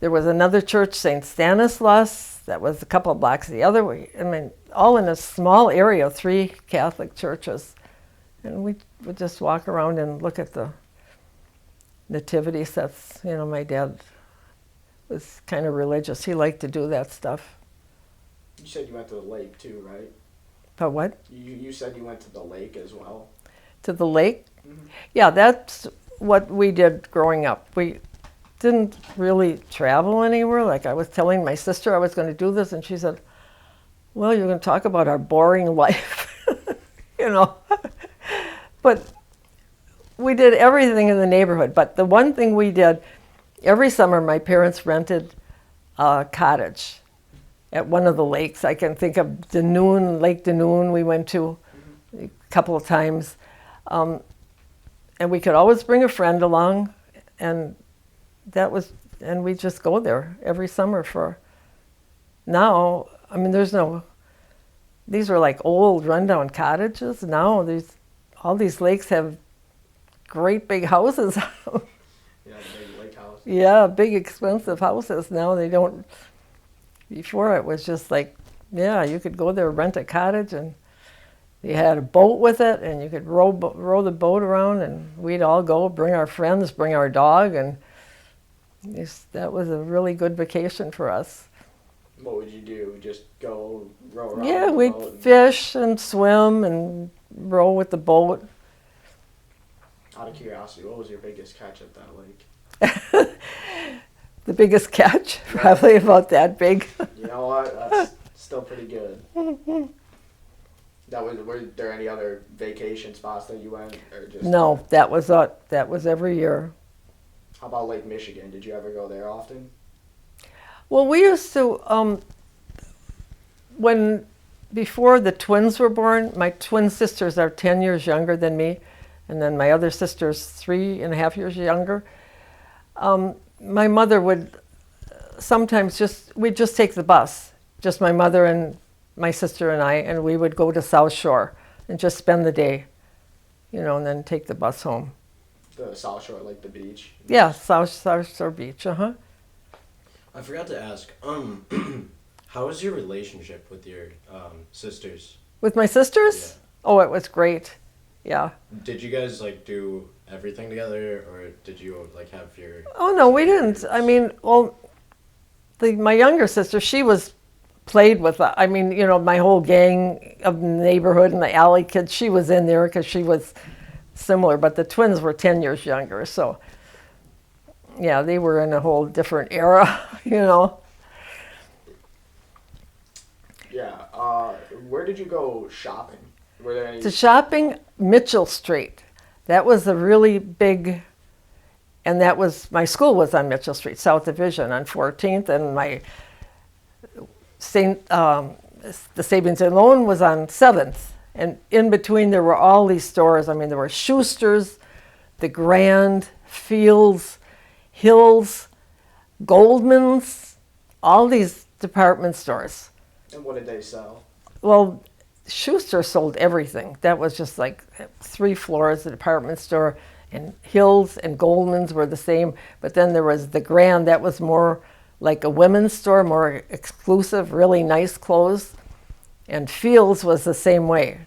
Speaker 3: there was another church, St. Stanislaus, that was a couple of blocks the other way. I mean, all in a small area, 3 Catholic churches. And we would just walk around and look at the nativity sets. My dad was kind of religious. He liked to do that stuff.
Speaker 1: You said you went to the lake too, right?
Speaker 3: But what?
Speaker 1: You said you went to the lake as well?
Speaker 3: To the lake?
Speaker 1: Mm-hmm.
Speaker 3: Yeah, that's what we did growing up. We didn't really travel anywhere. Like I was telling my sister I was going to do this, and she said, well, you're going to talk about our boring life, But we did everything in the neighborhood. But the one thing we did, every summer my parents rented a cottage at one of the lakes. I can think of Lake Danoon we went to a couple of times. And we could always bring a friend along, and we just go there every summer now, I mean, these are like old rundown cottages. Now all these lakes have great big houses.
Speaker 1: Yeah, the big lake house.
Speaker 3: Yeah, big expensive houses. Now they don't, before it was just like, yeah, you could go there, rent a cottage, and you had a boat with it, and you could row the boat around, and we'd all go, bring our friends, bring our dog, and that was a really good vacation for us.
Speaker 1: What would you do? Just go row around?
Speaker 3: Yeah,
Speaker 1: with the
Speaker 3: we'd
Speaker 1: boat
Speaker 3: fish and swim and row with the boat.
Speaker 1: Out of curiosity, what was your biggest catch at that lake?
Speaker 3: The biggest catch, probably about that big.
Speaker 1: You know what? That's still pretty good. Were there any other vacation spots that you went, or just?
Speaker 3: No, that was every year.
Speaker 1: How about Lake Michigan? Did you ever go there often?
Speaker 3: Well, we used to, before the twins were born, my twin sisters are 10 years younger than me, and then my other sister's 3.5 years younger. My mother would sometimes we'd just take the bus, just my mother and my sister and I, and we would go to South Shore and just spend the day, and then take the bus home.
Speaker 1: The South Shore, like the beach?
Speaker 3: Yeah, South Shore Beach,
Speaker 2: I forgot to ask, how was your relationship with your sisters?
Speaker 3: With my sisters?
Speaker 2: Yeah.
Speaker 3: Oh, it was great. Yeah.
Speaker 2: Did you guys like do everything together, or did you like have your?
Speaker 3: Oh no, we didn't. I mean, well, my younger sister, she was played with. I mean, my whole gang of the neighborhood and the alley kids. She was in there because she was similar, but the twins were 10 years younger, so yeah, they were in a whole different era,
Speaker 1: Yeah. Where did you go shopping? Were there any?
Speaker 3: To shopping, Mitchell Street. That was a really big, and my school was on Mitchell Street, South Division on 14th, and the Savings and Loan was on 7th. And in between there were all these stores. I mean, there were Schuster's, the Grand, Fields, Hills, Goldman's, all these department stores.
Speaker 1: And what did they sell?
Speaker 3: Well, Schuster sold everything. That was just like 3 floors, the department store, and Hills and Goldman's were the same. But then there was the Grand, that was more like a women's store, more exclusive, really nice clothes. And Fields was the same way.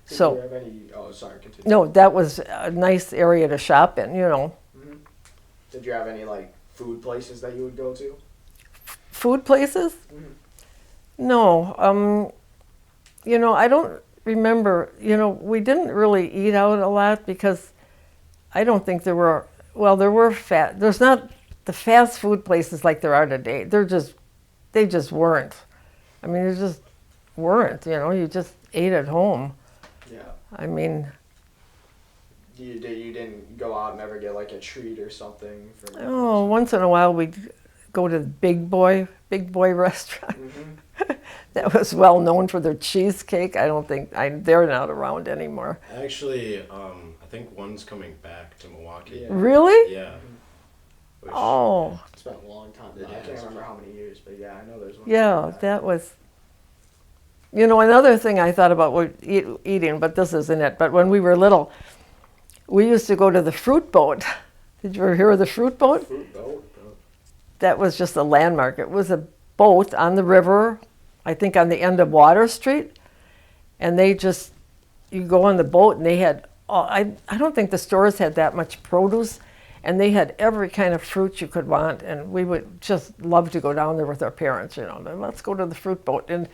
Speaker 1: Did
Speaker 3: So,
Speaker 1: you have any? Oh, sorry. Continue.
Speaker 3: no, that was a nice area to shop in,
Speaker 1: Mm-hmm. Did you have any like food places that you would go to?
Speaker 3: Food places?
Speaker 1: Mm-hmm.
Speaker 3: No, I don't remember. We didn't really eat out a lot because I don't think there were there's not the fast food places like there are today. They just weren't. I mean, they just weren't, you just ate at home.
Speaker 1: Yeah.
Speaker 3: I mean,
Speaker 1: You didn't go out and ever get like a treat or something?
Speaker 3: once in a while we'd go to the Big Boy restaurant.
Speaker 1: Mm-hmm.
Speaker 3: That was well known for their cheesecake. I don't think they're not around anymore.
Speaker 2: Actually, I think one's coming back to Milwaukee.
Speaker 1: Yeah.
Speaker 3: Really?
Speaker 2: Yeah. Which,
Speaker 3: Oh,
Speaker 1: It's been a long time.
Speaker 2: Yeah,
Speaker 1: I can't
Speaker 2: it's-
Speaker 1: remember how many years, but yeah, I know there's one.
Speaker 3: yeah, that was. Another thing I thought about eating, but this isn't it. But when we were little, we used to go to the fruit boat. Did you ever hear of the fruit boat?
Speaker 1: Fruit boat.
Speaker 3: That was just a landmark. It was a boat on the river, I think on the end of Water Street. And you go on the boat and they had, I don't think the stores had that much produce. And they had every kind of fruit you could want. And we would just love to go down there with our parents, let's go to the fruit boat. And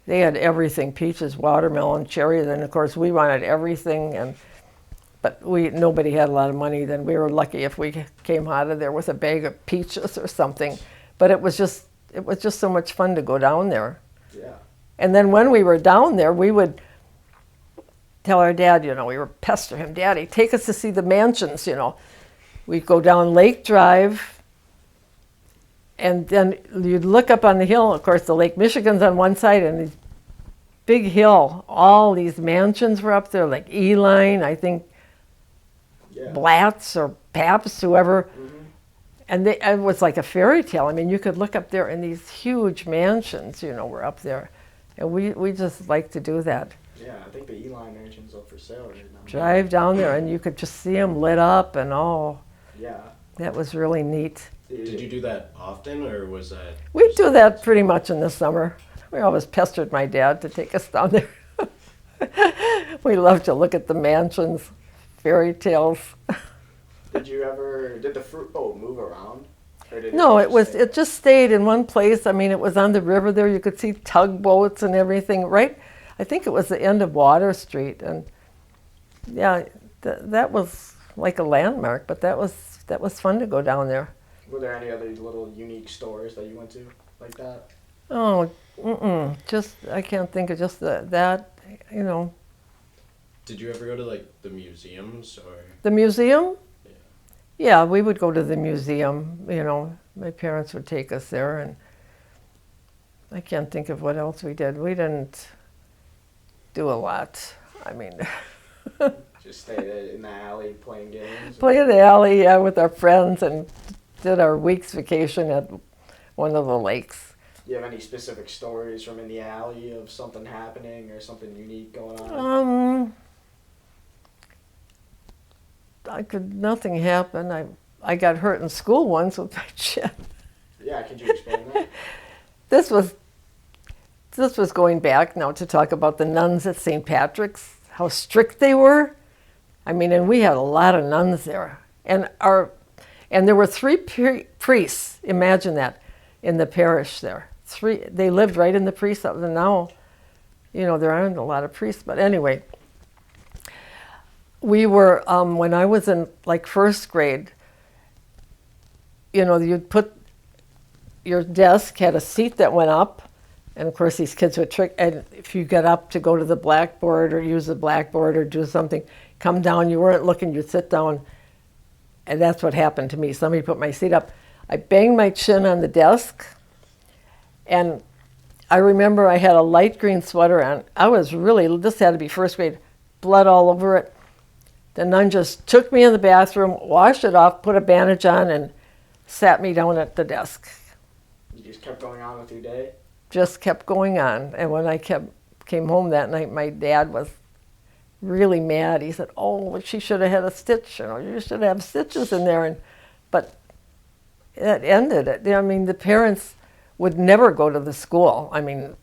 Speaker 3: they had everything, peaches, watermelon, cherry. Then, of course, we wanted everything. But nobody had a lot of money. Then we were lucky if we came out of there with a bag of peaches or something. But it was just so much fun to go down there.
Speaker 1: Yeah.
Speaker 3: And then when we were down there, we would tell our dad, we were pestering him, Daddy, take us to see the mansions, We'd go down Lake Drive, and then you'd look up on the hill. Of course, the Lake Michigan's on one side, and this big hill, all these mansions were up there, like Eline, I think,
Speaker 1: Yeah.
Speaker 3: Blatz or Pabst, whoever.
Speaker 1: Mm-hmm.
Speaker 3: And it was like a fairy tale. I mean, you could look up there and these huge mansions, were up there. And we just like to do that.
Speaker 1: Yeah, I think the Eline Mansion's up for sale right now.
Speaker 3: Drive down there and you could just see them lit up and
Speaker 1: Yeah.
Speaker 3: that was really neat.
Speaker 2: Did you do that often, or was that?
Speaker 3: We do that pretty much in the summer. We always pestered my dad to take us down there. We love to look at the mansions, fairy tales.
Speaker 1: Did the fruit boat move around? Or did
Speaker 3: No,
Speaker 1: just stay
Speaker 3: it just stayed in one place. I mean, it was on the river there. You could see tugboats and everything, right? I think it was the end of Water Street. And yeah, that was like a landmark, but that was fun to go down there.
Speaker 1: Were there any other little unique stores that you went to like that?
Speaker 3: Oh, I can't think of just that.
Speaker 2: Did you ever go to like the museums or?
Speaker 3: The museum?
Speaker 2: Yeah.
Speaker 3: Yeah, we would go to the museum, my parents would take us there, and I can't think of what else we did. We didn't do a lot. I mean,
Speaker 1: Just stay in the alley playing games?
Speaker 3: play in the alley, yeah, with our friends, and did our week's vacation at one of the lakes.
Speaker 1: Do you have any specific stories from in the alley of something happening or something unique going on?
Speaker 3: Nothing happened. I got hurt in school once with my chin.
Speaker 1: Yeah, could you explain that?
Speaker 3: This was going back now to talk about the nuns at St. Patrick's, how strict they were. I mean, and we had a lot of nuns there. And there were 3 priests, imagine that, in the parish there. 3, they lived right in the priest. And now, there aren't a lot of priests, but anyway. We were, when I was in like first grade, you'd put, your desk had a seat that went up, and of course these kids would trick, and if you got up to go to the blackboard or use the blackboard or do something, come down, you weren't looking, you'd sit down, and that's what happened to me. Somebody put my seat up. I banged my chin on the desk, and I remember I had a light green sweater on. This had to be first grade, blood all over it. The nun just took me in the bathroom, washed it off, put a bandage on, and sat me down at the desk.
Speaker 1: You just kept going on with your day?
Speaker 3: Just kept going on. And when I came home that night, my dad was really mad. He said, "Oh, she should have had a stitch. You should have stitches in there." But that ended it. I mean, the parents would never go to the school. I mean,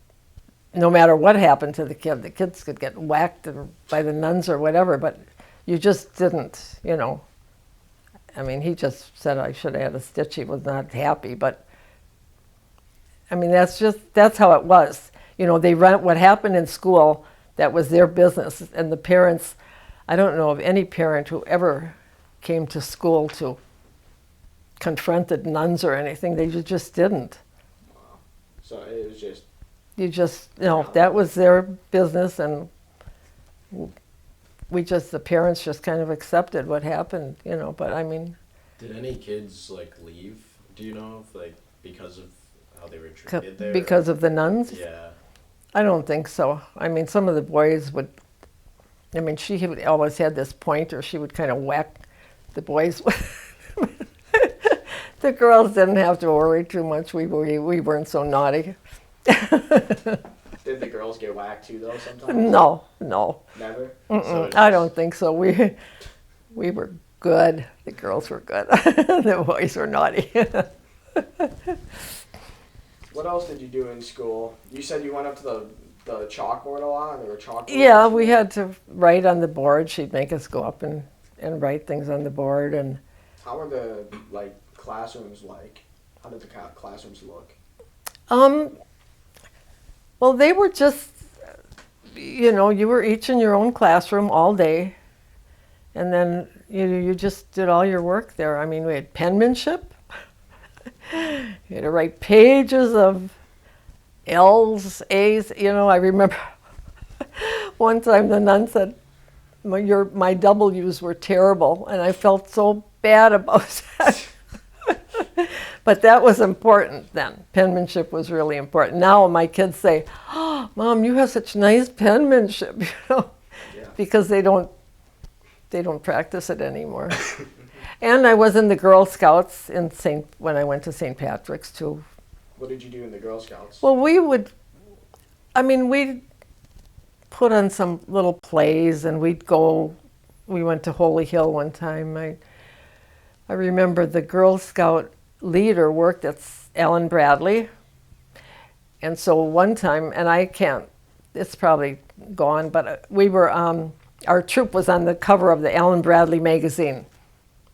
Speaker 3: no matter what happened to the kids could get whacked by the nuns or whatever, but you just didn't, I mean, he just said I should have had a stitch. He was not happy, but I mean, that's how it was. What happened in school, that was their business. And the parents, I don't know of any parent who ever came to school to confront the nuns or anything. They just didn't.
Speaker 1: Wow. So it was just...
Speaker 3: that was their business, and the parents just kind of accepted what happened, but I mean...
Speaker 2: Did any kids, leave, do you know, because of how they were treated there?
Speaker 3: Because of the nuns?
Speaker 2: Yeah.
Speaker 3: I don't think so. I mean, some of the boys would... I mean, she always had this pointer. She would kind of whack the boys with. The girls didn't have to worry too much. We weren't so naughty.
Speaker 1: Did the girls get whacked too, though, sometimes?
Speaker 3: No.
Speaker 1: Never?
Speaker 2: So
Speaker 3: I don't think so. We were good. The girls were good. The boys were naughty.
Speaker 1: What else did you do in school? You said you went up to the chalkboard a lot? There were chalkboards?
Speaker 3: Yeah, we had to write on the board. She'd make us go up and write things on the board. And
Speaker 1: how were the classrooms like? How did the classrooms look?
Speaker 3: Well, they were just, you were each in your own classroom all day, and then you just did all your work there. I mean, we had penmanship. You had to write pages of L's, A's. I remember one time the nun said, my W's were terrible, and I felt so bad about that. But that was important then. Penmanship was really important. Now my kids say, "Oh, Mom, you have such nice penmanship,"
Speaker 1: Yeah.
Speaker 3: because they don't practice it anymore. And I was in the Girl Scouts when I went to St. Patrick's too.
Speaker 1: What did you do in the Girl Scouts?
Speaker 3: Well, we'd put on some little plays, and we went to Holy Hill one time. I remember the Girl Scout leader worked at Allen Bradley, and so one time, and it's probably gone, but we were, our troop was on the cover of the Allen Bradley magazine.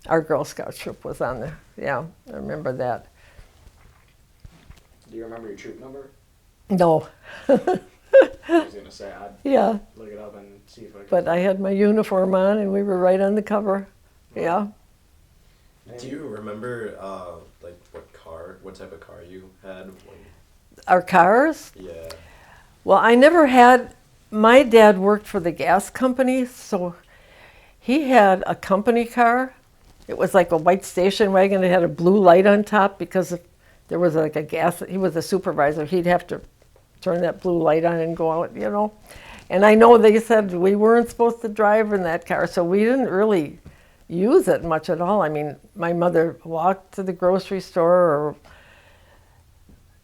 Speaker 3: Our Girl Scout troop was on there. Yeah, I remember that.
Speaker 1: Do you remember your troop number?
Speaker 3: No.
Speaker 1: I was going to say, I'd
Speaker 3: Yeah,
Speaker 1: look it up and see if I could.
Speaker 3: but I had my uniform on, and we were right on the cover. Yeah.
Speaker 2: Do you remember, what type of car you had?
Speaker 3: Our cars?
Speaker 2: Yeah.
Speaker 3: Well, I never had, my dad worked for the gas company, so he had a company car, It was like a white station wagon. It had a blue light on top because if there was like a gas. He was a supervisor. He'd have to turn that blue light on and go out, you know. And I know they said we weren't supposed to drive in that car, so we didn't really use it much at all. I mean, my mother walked to the grocery store, or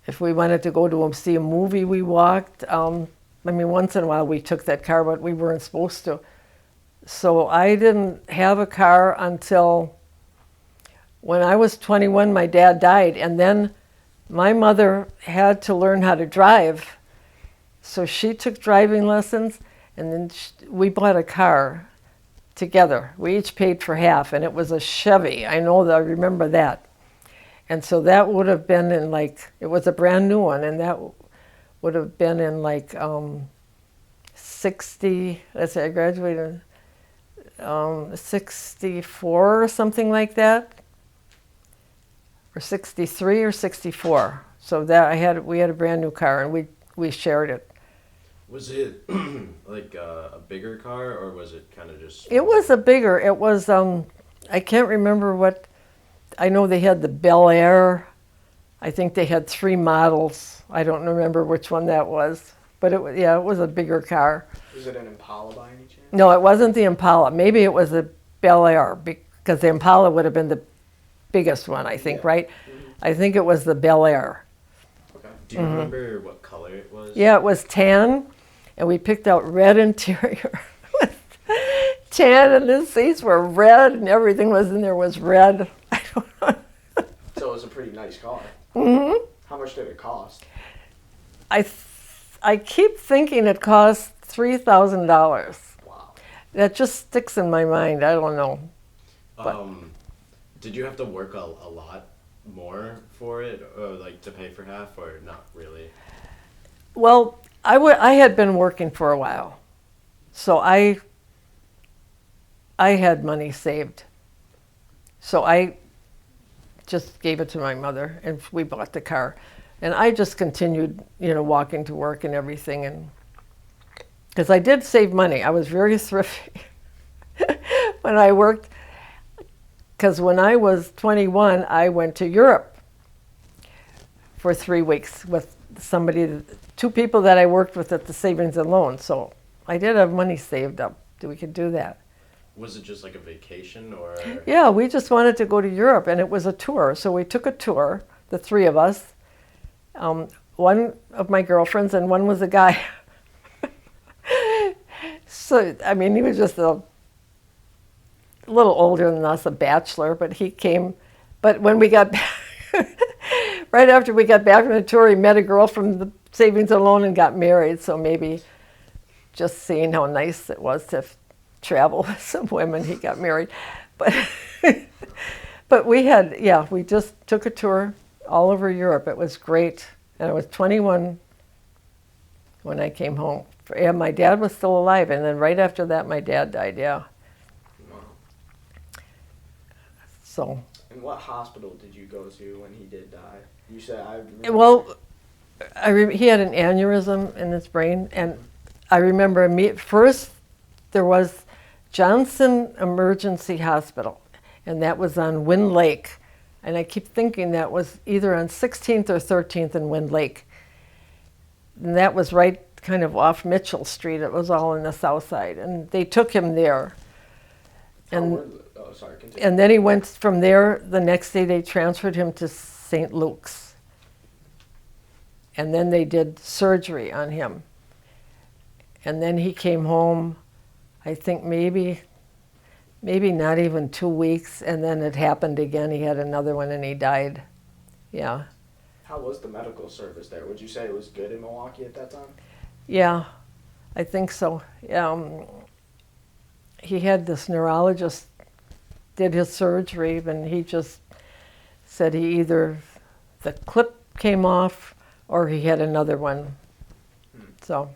Speaker 3: if we wanted to go to see a movie, we walked. I mean, once in a while we took that car, but we weren't supposed to. So I didn't have a car until when I was 21, my dad died, and then my mother had to learn how to drive. So she took driving lessons, and then we bought a car together. We each paid for half, and it was a Chevy. I know that, I remember that. And so that would have been in like, it was a brand new one, and that would have been in like 60, let's say I graduated 64 or something like that, or 63 or 64. So that we had a brand new car, and we shared it.
Speaker 2: Was it like a bigger car, or was it kind of just?
Speaker 3: It was a bigger. It was I can't remember what. I know they had the Bel Air. I think they had 3 models. I don't remember which one that was, but it was a bigger car.
Speaker 1: Was it an Impala by any chance?
Speaker 3: No, it wasn't the Impala. Maybe it was the Bel Air, because the Impala would have been the biggest one, I think, right? Mm-hmm. I think it was the Bel Air.
Speaker 2: Okay. Do you remember what color it was?
Speaker 3: Yeah, it was tan, and we picked out red interior. Tan, and the seats were red, and everything was in there was red. I don't know.
Speaker 1: So it was a pretty nice car.
Speaker 3: Mm-hmm.
Speaker 1: How much did it cost?
Speaker 3: I keep thinking it cost $3,000.
Speaker 1: Wow.
Speaker 3: That just sticks in my mind. I don't know.
Speaker 2: Did you have to work a lot more for it, or like to pay for half, or not really?
Speaker 3: Well, I had been working for a while, so I had money saved. So I just gave it to my mother, and we bought the car. And I just continued, walking to work and everything, and because I did save money. I was very thrifty when I worked, because when I was 21, I went to Europe for 3 weeks with 2 people that I worked with at the Savings and Loan. So I did have money saved up so we could do that.
Speaker 2: Was it just like a vacation, or?
Speaker 3: Yeah, we just wanted to go to Europe, and it was a tour. So we took a tour, the 3 of us. One of my girlfriends, and one was a guy. So, I mean, he was just a little older than us, a bachelor, but he came. But when we got back, right after we got back from the tour, he met a girl from the Savings and Loan and got married. So maybe just seeing how nice it was to travel with some women, he got married. But we just took a tour all over Europe. It was great. And I was 21 when I came home. Yeah, my dad was still alive, and then right after that, my dad died, yeah.
Speaker 1: Wow.
Speaker 3: So.
Speaker 1: And what hospital did you go to when he did die? You said, I remember.
Speaker 3: Well, he had an aneurysm in his brain, and I remember first there was Johnson Emergency Hospital, and that was on Wind Lake. And I keep thinking that was either on 16th or 13th and Wind Lake. And that was right kind of off Mitchell Street. It was all in the south side. And they took him there. And,
Speaker 1: continue.
Speaker 3: And then he went from there. The next day they transferred him to St. Luke's. And then they did surgery on him. And then he came home, I think maybe not even 2 weeks, and then it happened again. He had another one and he died. Yeah.
Speaker 1: How was the medical service there? Would you say it was good in Milwaukee at that time?
Speaker 3: Yeah, I think so. He had this neurologist did his surgery, and he just said the clip came off or he had another one. So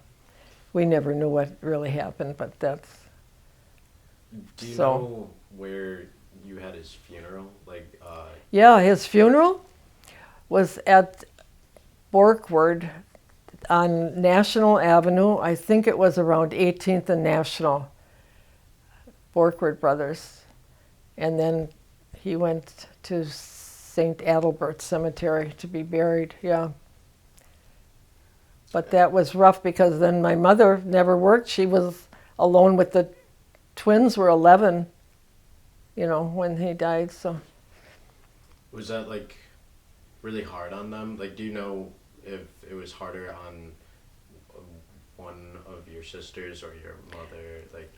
Speaker 3: we never knew what really happened, but that's.
Speaker 2: Do you know where you had his funeral?
Speaker 3: Yeah, his funeral was at Borkward on National Avenue. I think it was around 18th and National. Borkward Brothers. And then he went to St. Adalbert Cemetery to be buried, yeah. But that was rough because then my mother never worked. She was alone with the twins, were 11, when he died, so.
Speaker 2: Was that like really hard on them? Like, do you know if it was harder on one of your sisters or your mother? Like,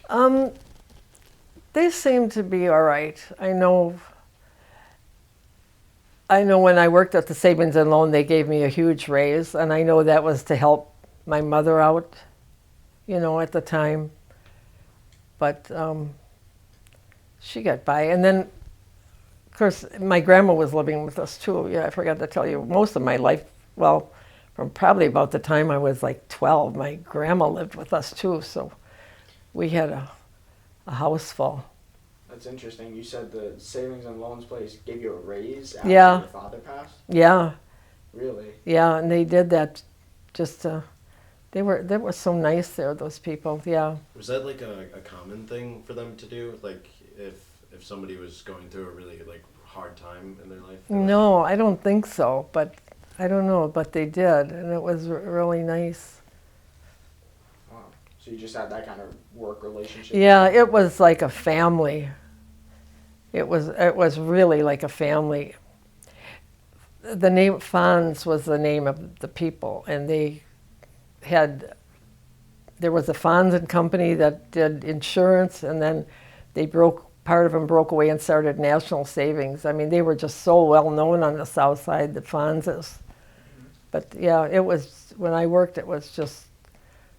Speaker 3: they seemed to be all right. I know when I worked at the Savings and Loan, they gave me a huge raise, and I know that was to help my mother out, at the time. But she got by. And then, of course, my grandma was living with us too. Yeah, I forgot to tell you, most of my life, well, from probably about the time I was like 12, my grandma lived with us too. So we had a house full.
Speaker 1: That's interesting. You said the Savings and Loans place gave you a raise after
Speaker 3: Yeah.
Speaker 1: your father passed?
Speaker 3: Yeah.
Speaker 1: Really?
Speaker 3: Yeah, and they did that just, they were so nice there, those people, yeah.
Speaker 2: was that like a common thing for them to do? Like, if somebody was going through a really like hard time in their life?
Speaker 3: No, I don't think so, but I don't know, but they did, and it was really nice.
Speaker 1: Wow. So you just had that kind of work relationship?
Speaker 3: Yeah, it was like a family. It was really like a family. The name Fonz was the name of the people, and there was a Fonz and Company that did insurance, and then part of them broke away and started National Savings. I mean, they were just so well known on the South Side, the Fonzes. But yeah, when I worked, it was just,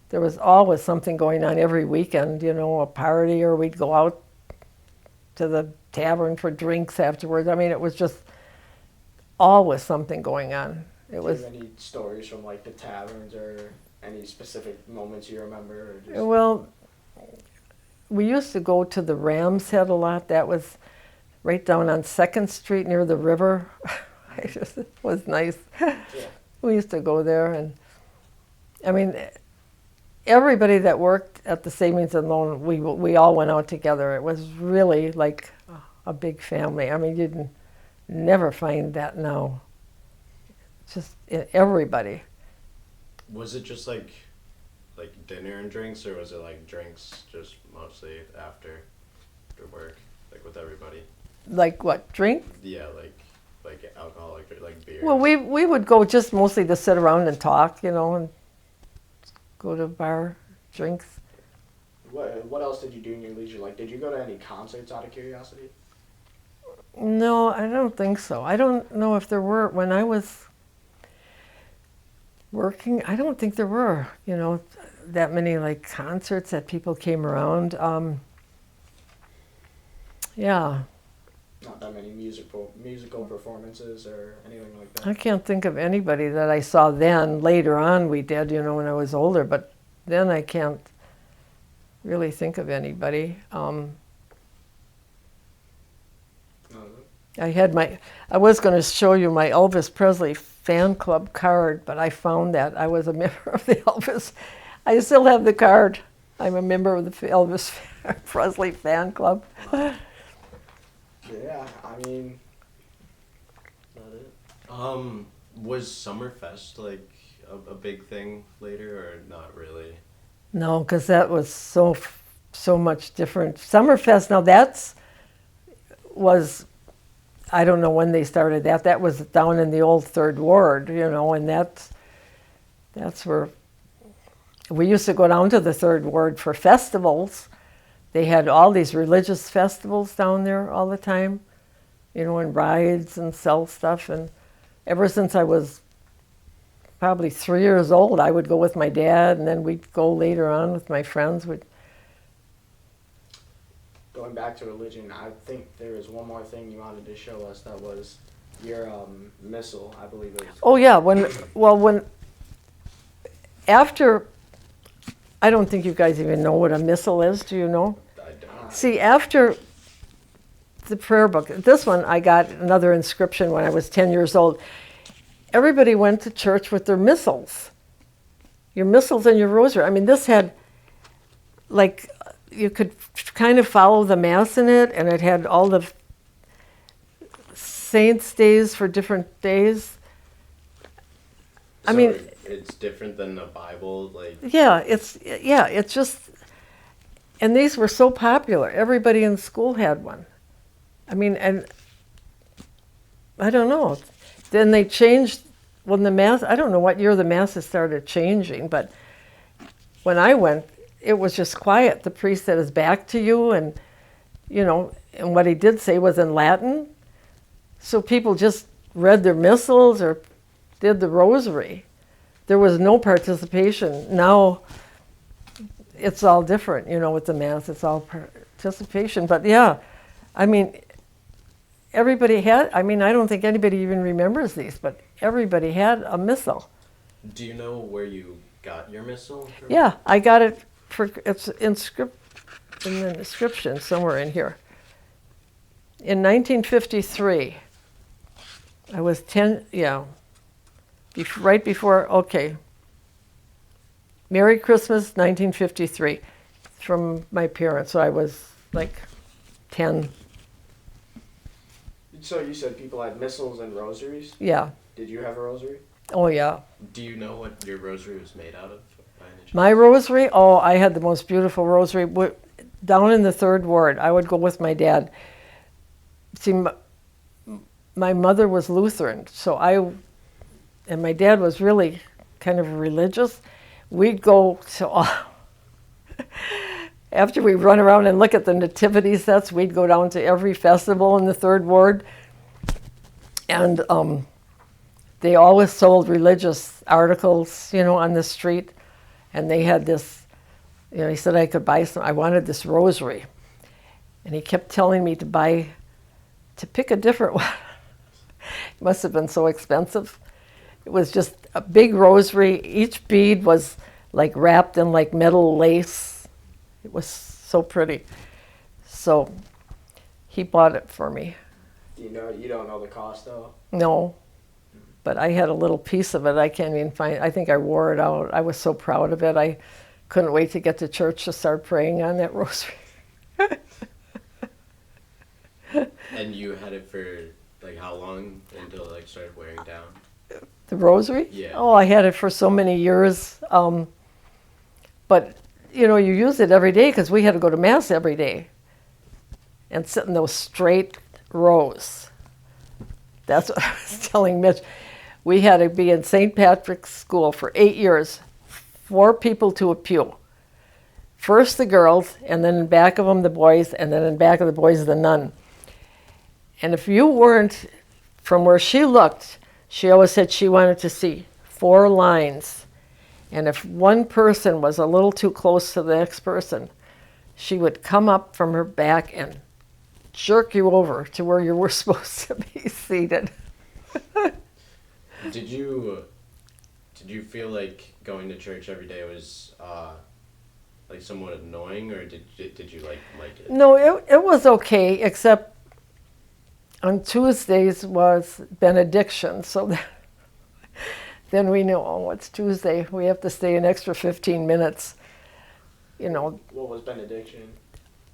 Speaker 3: there was always something going on every weekend, a party, or we'd go out to the tavern for drinks afterwards. I mean, it was just always something going on.
Speaker 1: Do you have any stories from like the taverns or any specific moments you remember? Or just...
Speaker 3: Well, we used to go to the Ram's Head a lot. That was right down on 2nd Street near the river. It was nice.
Speaker 1: Yeah.
Speaker 3: We used to go there, and I mean, everybody that worked at the Savings and Loan, we all went out together. It was really like a big family. I mean, you'd never find that now. Just everybody.
Speaker 2: Was it just like dinner and drinks, or was it like drinks just mostly after work, like with everybody?
Speaker 3: Like what, drink?
Speaker 2: Yeah, like alcoholic, like beer.
Speaker 3: Well, we would go just mostly to sit around and talk, and go to a bar, drinks.
Speaker 1: What else did you do in your leisure? Like, did you go to any concerts out of curiosity?
Speaker 3: No, I don't think so. I don't know if there were. When I was working, I don't think there were, that many like concerts that people came around. Yeah.
Speaker 1: Not that many musical performances or anything like that?
Speaker 3: I can't think of anybody that I saw then. Later on we did, when I was older, but then I can't really think of anybody. I was going to show you my Elvis Presley fan club card, but I found that I was a member of the Elvis. I still have the card. I'm a member of the Elvis Presley fan club.
Speaker 1: Yeah, I mean, that it.
Speaker 2: Was Summerfest like a big thing later, or not really?
Speaker 3: No, because that was so much different. Summerfest, now was, I don't know when they started that. That was down in the old Third Ward, and that's where we used to go down to the Third Ward for festivals. They had all these religious festivals down there all the time, and rides and sell stuff. And ever since I was probably 3 years old, I would go with my dad, and then we'd go later on with my friends.
Speaker 1: Going back to religion, I think there was one more thing you wanted to show us. That was your Missal, I believe it was.
Speaker 3: Oh yeah, after, I don't think you guys even know what a Missal is. Do you know?
Speaker 1: I don't.
Speaker 3: See, after the prayer book, this one I got another inscription when I was 10 years old. Everybody went to church with their missals. Your missals and your rosary. I mean, this had, like, you could kind of follow the Mass in it, and it had all the saints' days for different days. I
Speaker 2: So
Speaker 3: mean,
Speaker 2: it's different than the Bible, like.
Speaker 3: yeah, it's just, and these were so popular. Everybody in school had one. I mean, and I don't know. Then they changed when the mass. I don't know what year the masses started changing, but when I went, it was just quiet. The priest said his back to you, and and what he did say was in Latin. So people just read their missals or did the rosary. There was no participation. Now it's all different, with the mass. It's all participation. But yeah, I mean, everybody had, I don't think anybody even remembers these, but everybody had a missal.
Speaker 2: Do you know where you got your missal from?
Speaker 3: Yeah, I got it it's in the inscription somewhere in here. In 1953, I was 10, right before, okay. Merry Christmas, 1953, from my parents. So I was like 10.
Speaker 1: So you said people had missals and rosaries?
Speaker 3: Yeah.
Speaker 1: Did you have a rosary?
Speaker 3: Oh, yeah.
Speaker 2: Do you know what your rosary was made out of? By any chance?
Speaker 3: My rosary? Oh, I had the most beautiful rosary. Down in the third ward, I would go with my dad. See, my mother was Lutheran, and my dad was really kind of religious. We'd go to after we run around and look at the nativity sets, we'd go down to every festival in the third ward, and they always sold religious articles, on the street, and they had this, he said I could buy some. I wanted this rosary, and he kept telling me to pick a different one. It must have been so expensive. It was just a big rosary. Each bead was like wrapped in like metal lace. It was so pretty. So he bought it for me.
Speaker 1: You don't know the cost though?
Speaker 3: No, but I had a little piece of it. I can't even find. I think I wore it out. I was so proud of it. I couldn't wait to get to church to start praying on that rosary.
Speaker 2: And you had it for like how long until it like started wearing down?
Speaker 3: The rosary?
Speaker 2: Yeah.
Speaker 3: Oh, I had it for so many years. But, you use it every day because we had to go to Mass every day and sit in those straight rows. That's what I was telling Mitch. We had to be in St. Patrick's School for 8 years, 4 people to a pew. First the girls, and then in back of them the boys, and then in back of the boys the nun. And if you weren't, from where she looked, she always said she wanted to see 4 lines. And if one person was a little too close to the next person, she would come up from her back and jerk you over to where you were supposed to be seated.
Speaker 2: Did you feel like going to church every day was like somewhat annoying, or did you like it?
Speaker 3: No, it was okay, except on Tuesdays was benediction, so then we knew, oh, it's Tuesday. We have to stay an extra 15 minutes.
Speaker 1: What was benediction?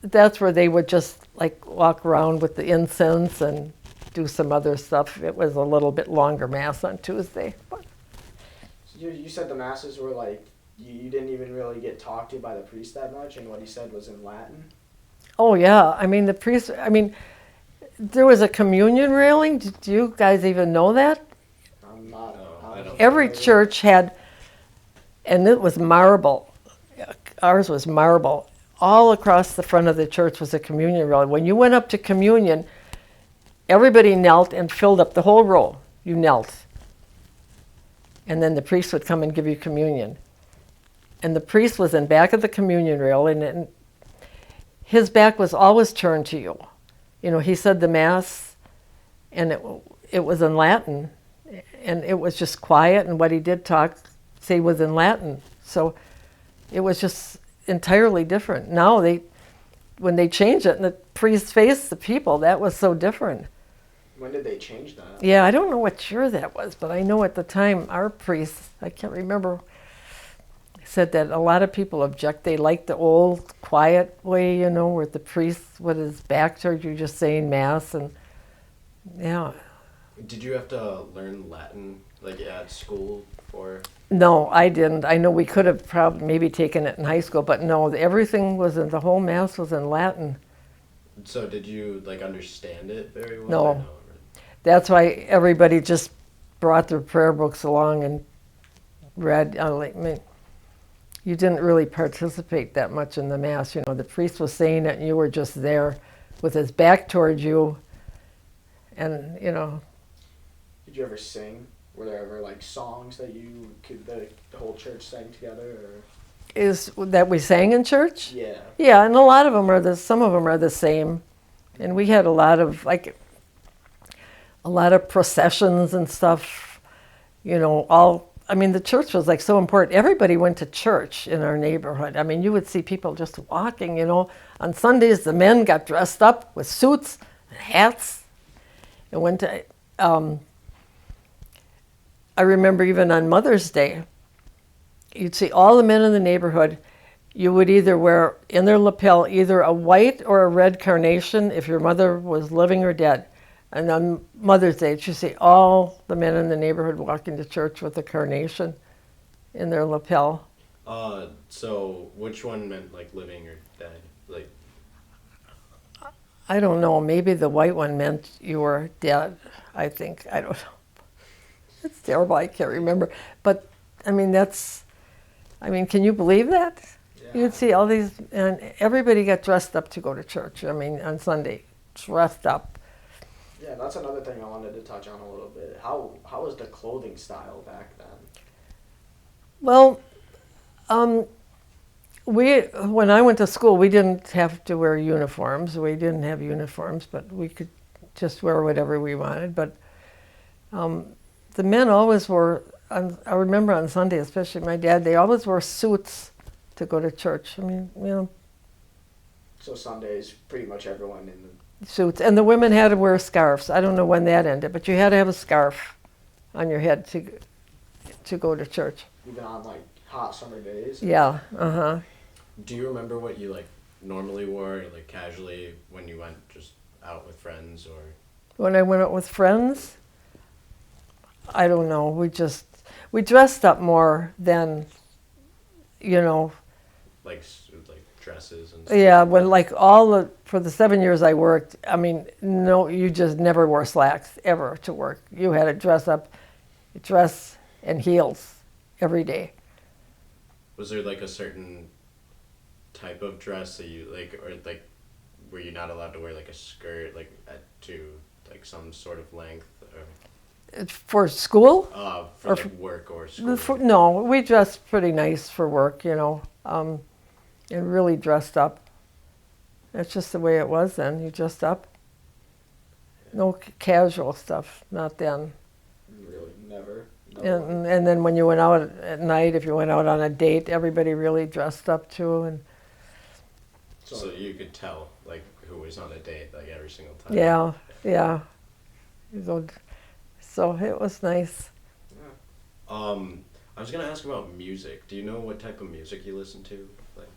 Speaker 3: That's where they would just like walk around with the incense and do some other stuff. It was a little bit longer Mass on Tuesday. But
Speaker 1: So you said the masses were like, you didn't even really get talked to by the priest that much, and what he said was in Latin?
Speaker 3: oh yeah, the priest, there was a communion railing. Did you guys even know that?
Speaker 1: I'm not.
Speaker 2: No, I don't.
Speaker 3: Every church had, and it was marble. Ours was marble. All across the front of the church was a communion railing. When you went up to communion, everybody knelt and filled up the whole row. You knelt. And then the priest would come and give you communion. And the priest was in back of the communion rail, and his back was always turned to you. He said the Mass, and it was in Latin, and it was just quiet, and what he did say was in Latin. So it was just entirely different. Now when they changed it and the priest faced the people, that was so different.
Speaker 1: When did they change that?
Speaker 3: Yeah, I don't know what year that was, but I know at the time our priest, I can't remember, said that a lot of people object. They like the old quiet way, where the priest with his back turned you just saying Mass, and Yeah.
Speaker 2: Did you have to learn Latin, like at school, for?
Speaker 3: No, I didn't. I know we could have probably maybe taken it in high school, but no, everything was in, the whole Mass was in Latin.
Speaker 2: So did you like understand it very well?
Speaker 3: No.
Speaker 2: Or no?
Speaker 3: That's why everybody just brought their prayer books along and read. I mean, you didn't really participate that much in the Mass. You know, the priest was saying it and you were just there with his back towards you. And, you know.
Speaker 1: Did you ever sing? Were there ever like songs that you could, the whole church sang together? Or?
Speaker 3: Is that we sang in church?
Speaker 1: Yeah.
Speaker 3: Yeah, and a lot of them are some of them are the same. And we had a lot of processions and stuff, you know, I mean, the church was like so important. Everybody went to church in our neighborhood. I mean, you would see people just walking, you know. On Sundays, the men got dressed up with suits and hats and went to, I remember even on Mother's Day, you'd see all the men in the neighborhood. You would either wear in their lapel either a white or a red carnation if your mother was living or dead. And on Mother's Day, you see all the men in the neighborhood walking to church with a carnation in their lapel.
Speaker 2: So which one meant like living or dead? Like,
Speaker 3: I don't know. Maybe the white one meant you were dead. I think. I don't know. It's terrible. I can't remember. But I mean, can you believe that?
Speaker 1: Yeah.
Speaker 3: You'd see all these, and everybody got dressed up to go to church. I mean, on Sunday, dressed up.
Speaker 1: Yeah, that's another thing I wanted to touch on a little bit. How was the clothing style back then?
Speaker 3: Well, when I went to school, we didn't have to wear uniforms. We didn't have uniforms, but we could just wear whatever we wanted. But the men always wore, I remember on Sunday, especially my dad, they always wore suits to go to church. I mean, you know.
Speaker 1: So Sundays, pretty much everyone in the...
Speaker 3: Suits. And the women had to wear scarves. I don't know when that ended, but you had to have a scarf on your head to go to church.
Speaker 1: Even on like hot summer days?
Speaker 3: Yeah, uh-huh.
Speaker 2: do you remember what you like normally wore, like casually, when you went just out with friends, or?
Speaker 3: When I went out with friends, I don't know. We dressed up more than, you know.
Speaker 2: Like dresses and stuff?
Speaker 3: Yeah, when for the 7 years I worked, I mean, no, you just never wore slacks ever to work. You had to dress and heels every day.
Speaker 2: Was there like a certain type of dress that you like, or like, were you not allowed to wear like a skirt, like to like some sort of length, or?
Speaker 3: For school?
Speaker 2: For like work or school?
Speaker 3: No, we dressed pretty nice for work, you know, and really dressed up. That's just the way it was then. You dressed up. No casual stuff, not then.
Speaker 1: Really, never.
Speaker 3: And then when you went out at night, if you went out on a date, everybody really dressed up too. And
Speaker 2: so you could tell like who was on a date like every single time.
Speaker 3: Yeah. So it was nice.
Speaker 2: Yeah. I was gonna ask about music. Do you know what type of music you listen to? Like.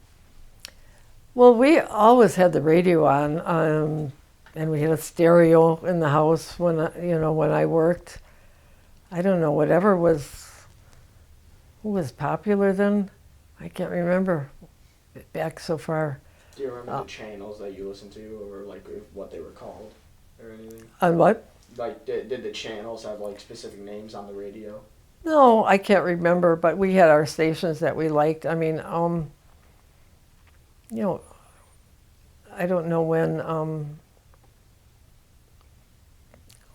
Speaker 3: Well, we always had the radio on, and we had a stereo in the house when I worked. I don't know, who was popular then? I can't remember back so far.
Speaker 1: Do you remember the channels that you listened to, or like what they were called, or anything?
Speaker 3: On what?
Speaker 1: Like, did the channels have like specific names on the radio?
Speaker 3: No, I can't remember, but we had our stations that we liked. I mean, you know, I don't know when,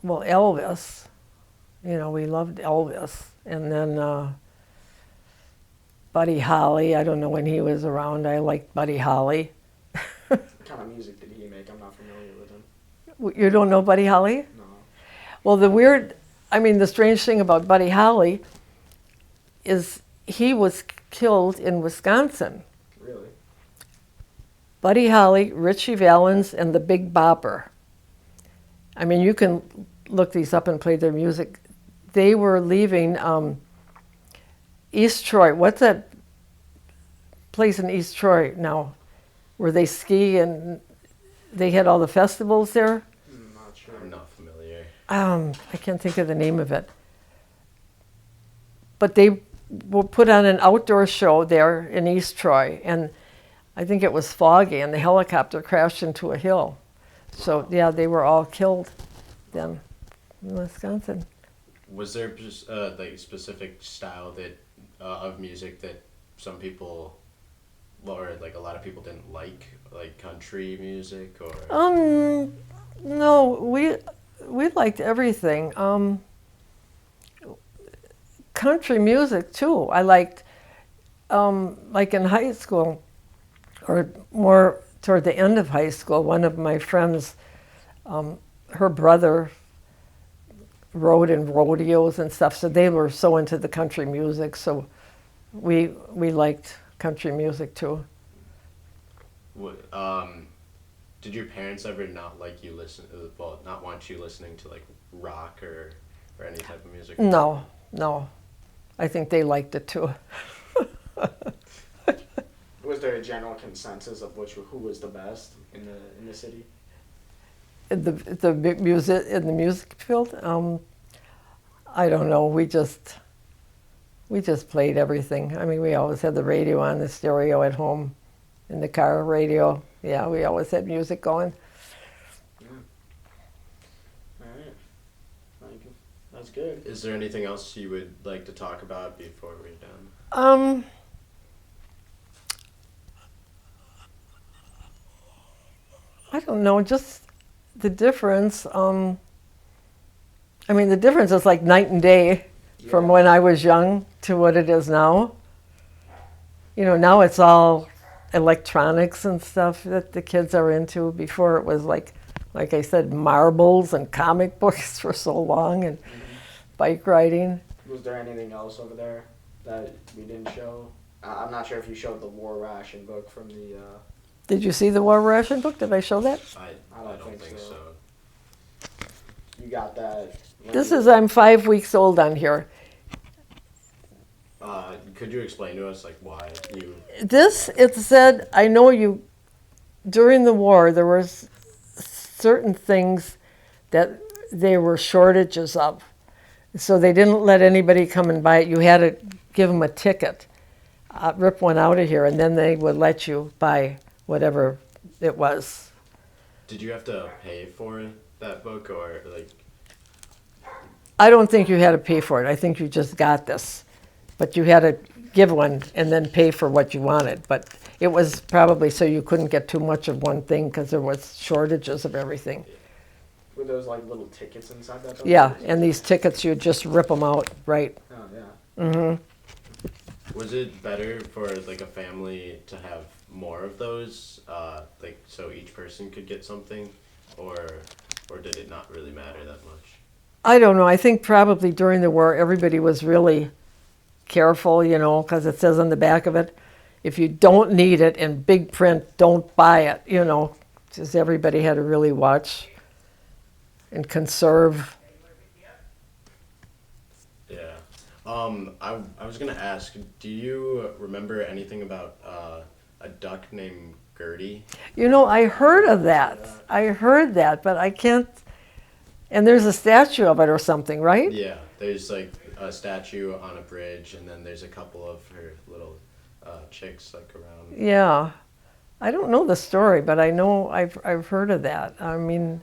Speaker 3: well, Elvis, you know, we loved Elvis. And then Buddy Holly, I don't know when he was around. I liked Buddy Holly.
Speaker 1: What kind of music did he make? I'm not familiar with him.
Speaker 3: You don't know Buddy Holly?
Speaker 1: No.
Speaker 3: Well, the strange thing about Buddy Holly is he was killed in Wisconsin.
Speaker 1: Really?
Speaker 3: Buddy Holly, Richie Valens, and the Big Bopper. I mean, you can look these up and play their music. They were leaving East Troy. What's that place in East Troy now, where they ski and they had all the festivals there?
Speaker 1: I'm not sure.
Speaker 2: I'm not familiar.
Speaker 3: I can't think of the name of it. But they will put on an outdoor show there in East Troy, and I think it was foggy, and the helicopter crashed into a hill. So yeah, they were all killed then in Wisconsin.
Speaker 2: Was there just like specific style that of music that some people, or like a lot of people didn't like country music, or?
Speaker 3: No, we liked everything. Country music too. I liked, like in high school, or more toward the end of high school. One of my friends, her brother rode in rodeos and stuff, so they were so into the country music. So we liked country music too.
Speaker 2: Did your parents ever not like you not want you listening to like rock or any type of music?
Speaker 3: No. I think they liked it too.
Speaker 1: Was there a general consensus of who was the best in the city?
Speaker 3: The music in the music field? I don't know. We just played everything. I mean, we always had the radio on, the stereo at home, in the car radio. Yeah, we always had music going.
Speaker 1: Yeah. All right. Thank you. That's good.
Speaker 2: Is there anything else you would like to talk about before we're done?
Speaker 3: I don't know, just the difference. I mean, the difference is like night and day from when I was young to what it is now. You know, now it's all electronics and stuff that the kids are into. Before it was like I said, marbles and comic books for so long, and bike riding.
Speaker 1: Was there anything else over there that we didn't show? I'm not sure if you showed the War Ration Book from the...
Speaker 3: Did you see the War Ration Book? Did I show that?
Speaker 2: I don't think so.
Speaker 1: You got that?
Speaker 3: I'm 5 weeks old on here.
Speaker 2: Could you explain to us like why you...
Speaker 3: It said, I know you, during the war, there were certain things that there were shortages of. So they didn't let anybody come and buy it. You had to give them a ticket, rip one out of here, and then they would let you buy whatever it was.
Speaker 2: Did you have to pay for that book, or like?
Speaker 3: I don't think you had to pay for it. I think you just got this. But you had to give one and then pay for what you wanted. But it was probably so you couldn't get too much of one thing because there was shortages of everything.
Speaker 1: Were those like little tickets inside that book?
Speaker 3: Yeah, and these tickets, you just rip them out, right?
Speaker 1: Oh, yeah.
Speaker 3: Mm-hmm.
Speaker 2: Was it better for like a family to have more of those, like so each person could get something, or did it not really matter that much?
Speaker 3: I don't know. I think probably during the war, everybody was really careful, you know, because it says on the back of it, if you don't need it in big print, don't buy it, you know, because everybody had to really watch and conserve.
Speaker 2: Yeah. I was gonna ask, do you remember anything about a duck named Gertie?
Speaker 3: You know, I heard of that. I heard that, but I can't. And there's a statue of it or something, right?
Speaker 2: Yeah, there's like a statue on a bridge, and then there's a couple of her little chicks like around.
Speaker 3: Yeah, I don't know the story, but I know I've heard of that. I mean,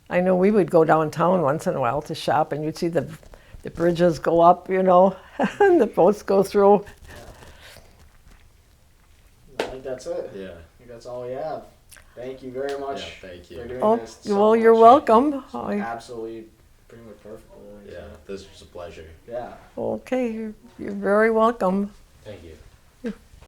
Speaker 3: I know we would go downtown once in a while to shop, and you'd see the bridges go up, you know, and the boats go through.
Speaker 1: I think that's it.
Speaker 2: Yeah.
Speaker 1: I think that's all we have. Thank you very much.
Speaker 2: Yeah, thank you.
Speaker 1: For doing
Speaker 3: Oh,
Speaker 1: this so
Speaker 3: well, you're
Speaker 1: much.
Speaker 3: welcome.
Speaker 1: Absolutely, pretty much perfect.
Speaker 2: Yeah, this was a pleasure.
Speaker 1: Yeah.
Speaker 3: Okay, you're very welcome.
Speaker 2: Thank you.